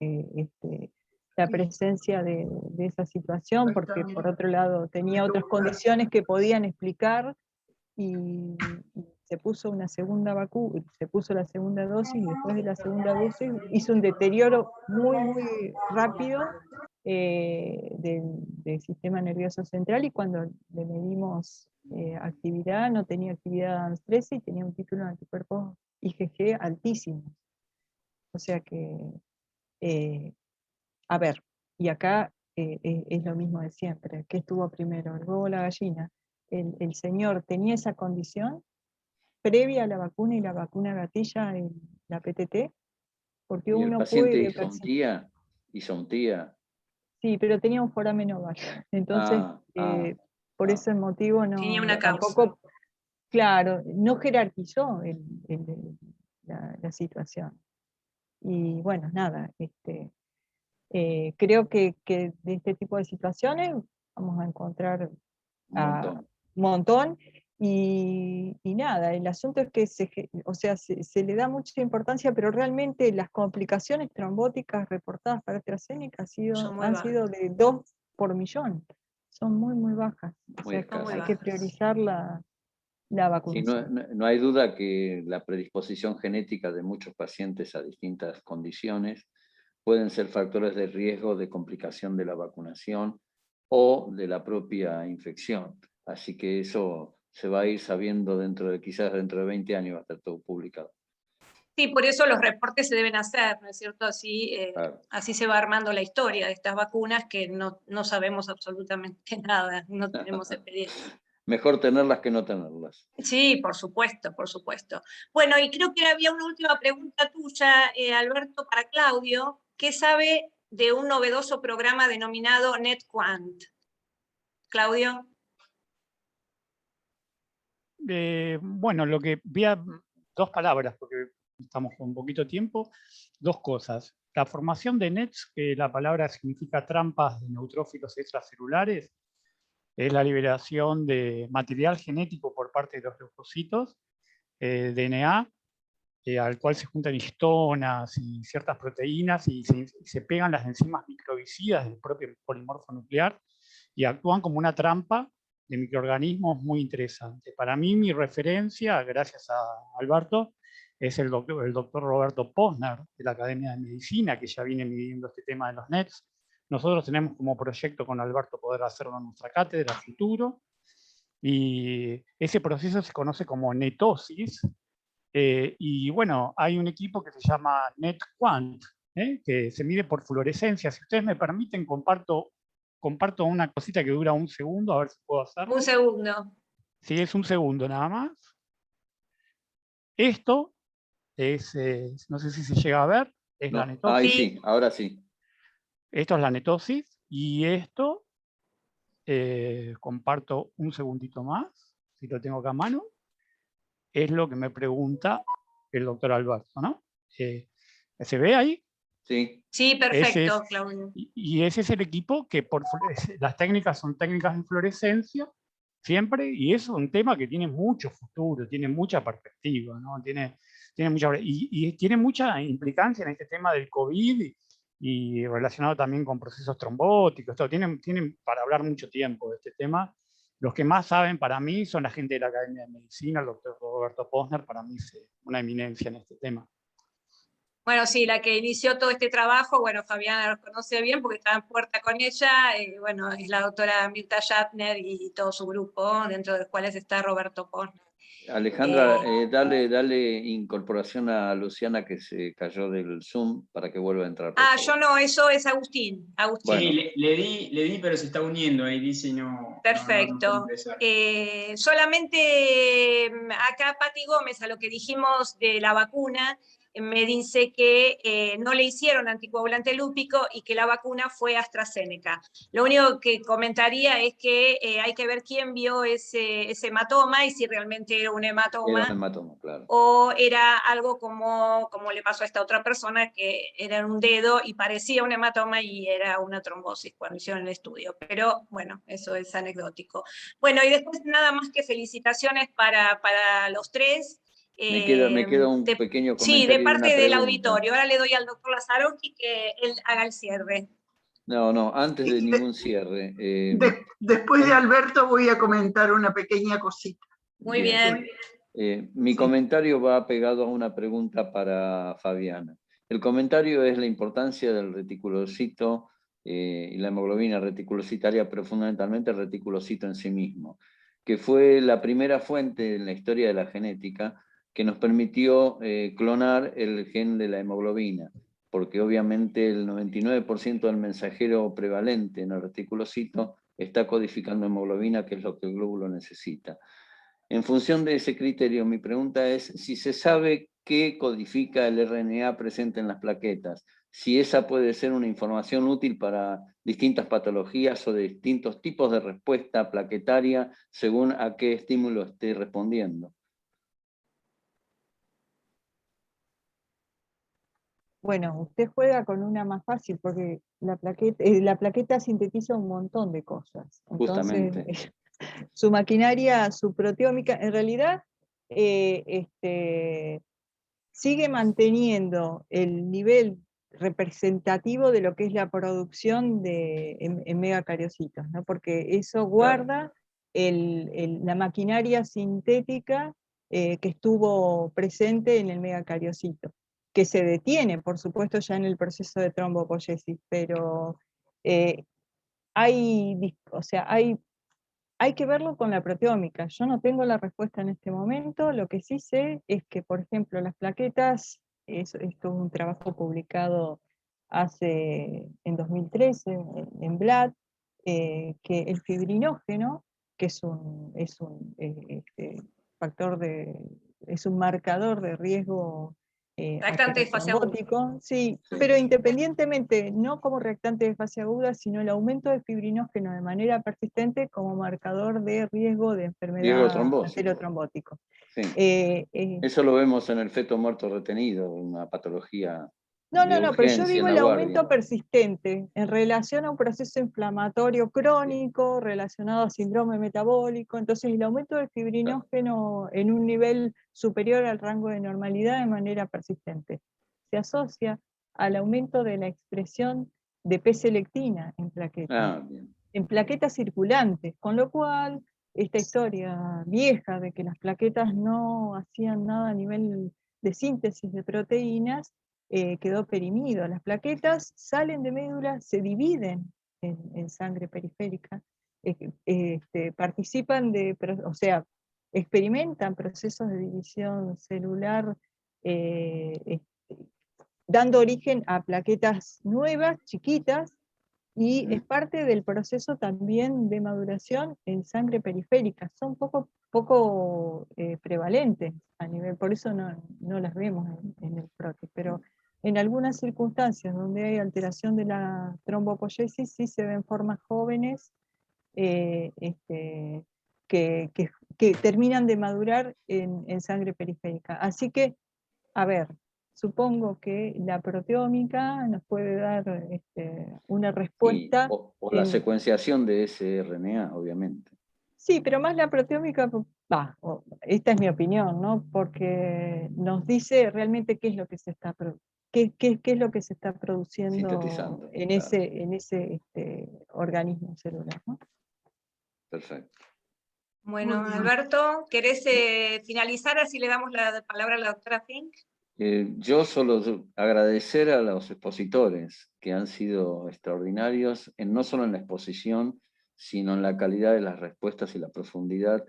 la presencia de esa situación, porque por otro lado tenía otras condiciones que podían explicar, y se puso una segunda vacuna, se puso la segunda dosis, y después de la segunda dosis hizo un deterioro muy rápido del sistema nervioso central, y cuando le medimos actividad, no tenía actividad ANS13 y tenía un título de anticuerpos IgG altísimo. O sea que, a ver, y acá es lo mismo de siempre, ¿qué estuvo primero, el huevo o la gallina? El señor tenía esa condición previa a la vacuna, y la vacuna gatilla en la PTT, porque Y el uno paciente puede... hizo un tía. Sí, pero tenía un foramen oval. Entonces, por ese motivo Tenía una causa. tampoco, claro, no jerarquizó la situación. Y bueno, nada, creo que de este tipo de situaciones vamos a encontrar Un montón. Y nada, el asunto es que se le da mucha importancia, pero realmente las complicaciones trombóticas reportadas para AstraZeneca han sido de 2 por millón. Son muy bajas. O sea, hay que priorizar la Sí, vacunación. no hay duda que la predisposición genética de muchos pacientes a distintas condiciones pueden ser factores de riesgo de complicación de la vacunación o de la propia infección. Así que eso se va a ir sabiendo quizás dentro de 20 años va a estar todo publicado. Sí, por eso los reportes se deben hacer, ¿no es cierto? Así, Claro. así se va armando la historia de estas vacunas que no sabemos absolutamente nada, no tenemos experiencia. Mejor tenerlas que no tenerlas. Sí, por supuesto, por supuesto. Bueno, y creo que había una última pregunta tuya, Alberto, para Claudio. ¿Qué sabe de un novedoso programa denominado NetQuant? Claudio. Bueno, lo que voy a, 2 palabras, porque estamos con poquito tiempo, 2 cosas. La formación de NETs, que la palabra significa trampas de neutrófilos extracelulares, es la liberación de material genético por parte de los leucocitos, DNA, al cual se juntan histonas y ciertas proteínas y se pegan las enzimas microbicidas del propio polimorfo nuclear y actúan como una trampa de microorganismos muy interesante. Para mí, mi referencia, gracias a Alberto, es el doctor Roberto Posner, de la Academia de Medicina, que ya viene midiendo este tema de los NETs. Nosotros tenemos como proyecto con Alberto poder hacerlo en nuestra cátedra futuro, y ese proceso se conoce como netosis, y bueno, hay un equipo que se llama NetQuant, que se mide por fluorescencia. Si ustedes me permiten, comparto una cosita que dura 1 segundo, a ver si puedo hacerlo. Un segundo. Sí, es 1 segundo nada más. Esto es, no sé si se llega a ver, es la No, netosis. ahí sí, ahora sí. Esto es la netosis, y esto, comparto 1 segundito más, si lo tengo acá a mano, es lo que me pregunta el doctor Alberto, ¿no? ¿Se ve ahí? Sí. Sí, perfecto, Ese es, Claudio. y ese es el equipo que las técnicas son técnicas de fluorescencia, siempre, y es un tema que tiene mucho futuro, tiene mucha perspectiva, ¿no? Tiene y tiene mucha implicancia en este tema del COVID y relacionado también con procesos trombóticos. Tienen para hablar mucho tiempo de este tema. Los que más saben para mí son la gente de la Academia de Medicina, el doctor Roberto Posner, para mí es una eminencia en este tema. Bueno, sí, la que inició todo este trabajo, bueno, Fabiana los conoce bien porque estaba en puerta con ella, bueno, es la doctora Mirta Schaffner y todo su grupo, dentro de los cuales está Roberto Posner. Alejandra, dale incorporación a Luciana, que se cayó del Zoom, para que vuelva a entrar. Ah, yo no, eso es Agustín. Bueno. Sí, le di, pero se está uniendo, ahí dice no. Perfecto. No Solamente acá Pati Gómez, a lo que dijimos de la vacuna, me dice que no le hicieron anticoagulante lúpico y que la vacuna fue AstraZeneca. Lo único que comentaría es que hay que ver quién vio ese hematoma y si realmente era un hematoma. Era un hematoma, claro. O era algo como le pasó a esta otra persona, que era un dedo y parecía un hematoma y era una trombosis cuando hicieron el estudio. Pero bueno, eso es anecdótico. Bueno, y después nada más que felicitaciones para los tres. Me queda un pequeño comentario. Sí, de parte del auditorio. Ahora le doy al doctor Lazaroski que él haga el cierre. No, antes de ningún cierre. Después de Alberto voy a comentar una pequeña cosita. Muy bien. Mi comentario va pegado a una pregunta para Fabiana. El comentario es la importancia del reticulocito y la hemoglobina reticulocitaria, pero fundamentalmente el reticulocito en sí mismo, que fue la primera fuente en la historia de la genética que nos permitió clonar el gen de la hemoglobina, porque obviamente el 99% del mensajero prevalente en el reticulocito está codificando hemoglobina, que es lo que el glóbulo necesita. En función de ese criterio, mi pregunta es si se sabe qué codifica el RNA presente en las plaquetas, si esa puede ser una información útil para distintas patologías o de distintos tipos de respuesta plaquetaria según a qué estímulo esté respondiendo. Bueno, usted juega con una más fácil porque la plaqueta sintetiza un montón de cosas. Entonces, justamente. Su maquinaria, su proteómica, en realidad sigue manteniendo el nivel representativo de lo que es la producción en megacariocitos, ¿no? Porque eso guarda la maquinaria sintética que estuvo presente en el megacariocito, que se detiene, por supuesto, ya en el proceso de trombopoyesis, pero hay que verlo con la proteómica. Yo no tengo la respuesta en este momento. Lo que sí sé es que, por ejemplo, las plaquetas esto es un trabajo publicado en 2013 en Blood, que el fibrinógeno, que es un marcador de riesgo Reactante de fase aguda. arteriotrombótico, sí, pero independientemente, no como reactante de fase aguda, sino el aumento del fibrinógeno de manera persistente como marcador de riesgo de enfermedad arteriotrombótico. Sí. Eso lo vemos en el feto muerto retenido, una patología. No, pero yo digo el aumento persistente en relación a un proceso inflamatorio crónico relacionado a síndrome metabólico. Entonces el aumento del fibrinógeno en un nivel superior al rango de normalidad de manera persistente se asocia al aumento de la expresión de P-selectina en plaquetas, en plaquetas circulantes, con lo cual esta historia vieja de que las plaquetas no hacían nada a nivel de síntesis de proteínas, quedó perimido. Las plaquetas salen de médula, se dividen en sangre periférica, participan experimentan procesos de división celular, dando origen a plaquetas nuevas, chiquitas, y es parte del proceso también de maduración en sangre periférica. Son poco prevalentes a nivel, por eso no las vemos en el PROTE, pero en algunas circunstancias donde hay alteración de la trombopoyesis sí se ven formas jóvenes que terminan de madurar en sangre periférica. Así que, a ver, supongo que la proteómica nos puede dar una respuesta. O la secuenciación de ese RNA, obviamente. Sí, pero más la proteómica, esta es mi opinión, ¿no? Porque nos dice realmente qué es lo que se está qué es lo que se está produciendo en ese organismo celular, ¿no? Perfecto. Bueno, Alberto, ¿querés finalizar? Así le damos la palabra a la doctora Fink. Yo solo agradecer a los expositores que han sido extraordinarios, no solo en la exposición, sino en la calidad de las respuestas y la profundidad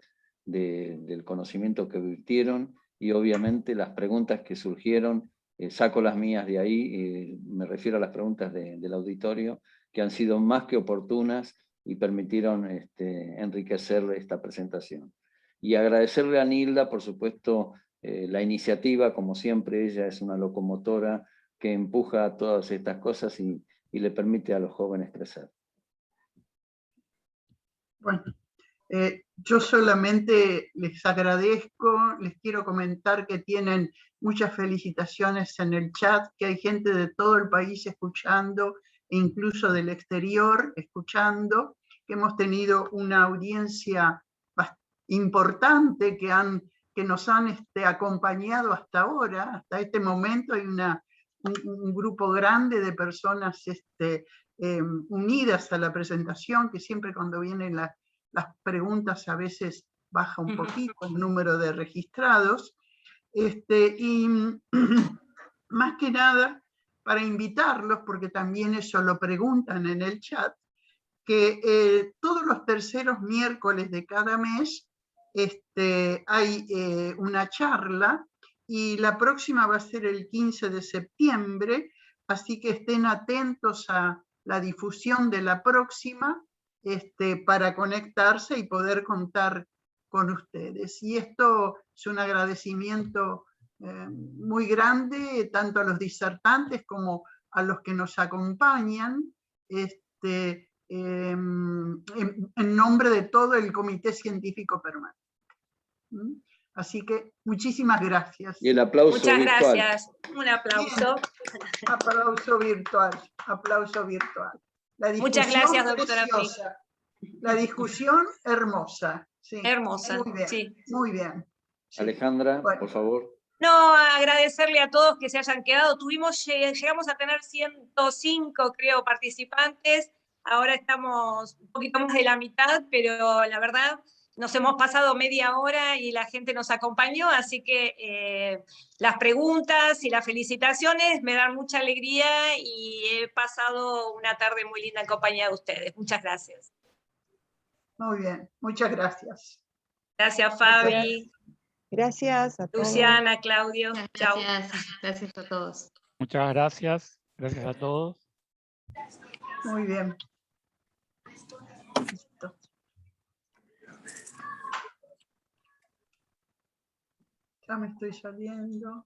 del conocimiento que virtieron, y obviamente las preguntas que surgieron, saco las mías de ahí, me refiero a las preguntas del auditorio, que han sido más que oportunas y permitieron enriquecer esta presentación. Y agradecerle a Nilda, por supuesto, la iniciativa, como siempre. Ella es una locomotora que empuja todas estas cosas y le permite a los jóvenes crecer. Bueno, yo solamente les agradezco, les quiero comentar que tienen muchas felicitaciones en el chat, que hay gente de todo el país escuchando, e incluso del exterior escuchando, que hemos tenido una audiencia importante, que nos han acompañado hasta ahora, hasta este momento. Hay un grupo grande de personas unidas a la presentación, que siempre cuando vienen las preguntas a veces baja un poquito el número de registrados, y más que nada para invitarlos, porque también eso lo preguntan en el chat, que todos los terceros miércoles de cada mes hay una charla, y la próxima va a ser el 15 de septiembre, así que estén atentos a la difusión de la próxima para conectarse y poder contar con ustedes. Y esto es un agradecimiento muy grande, tanto a los disertantes como a los que nos acompañan, en nombre de todo el Comité Científico Permanente. Así que muchísimas gracias. Y el aplauso Muchas virtual. Gracias. Un aplauso. Bien. Aplauso virtual. Aplauso virtual. Muchas gracias, doctora Fink. La discusión hermosa. Sí. Hermosa. Muy bien. Sí. Muy bien. Sí. Alejandra, bueno, por favor. No, agradecerle a todos que se hayan quedado. Llegamos a tener 105, creo, participantes. Ahora estamos un poquito más de la mitad, pero la verdad nos hemos pasado media hora y la gente nos acompañó, así que las preguntas y las felicitaciones me dan mucha alegría y he pasado una tarde muy linda en compañía de ustedes. Muchas gracias. Muy bien, muchas gracias. Gracias, Fabi. Gracias. Gracias a todos. Luciana, Claudio, chao. Gracias a todos. Muchas gracias. Gracias a todos. Muy bien. Listo. Ya me estoy saliendo.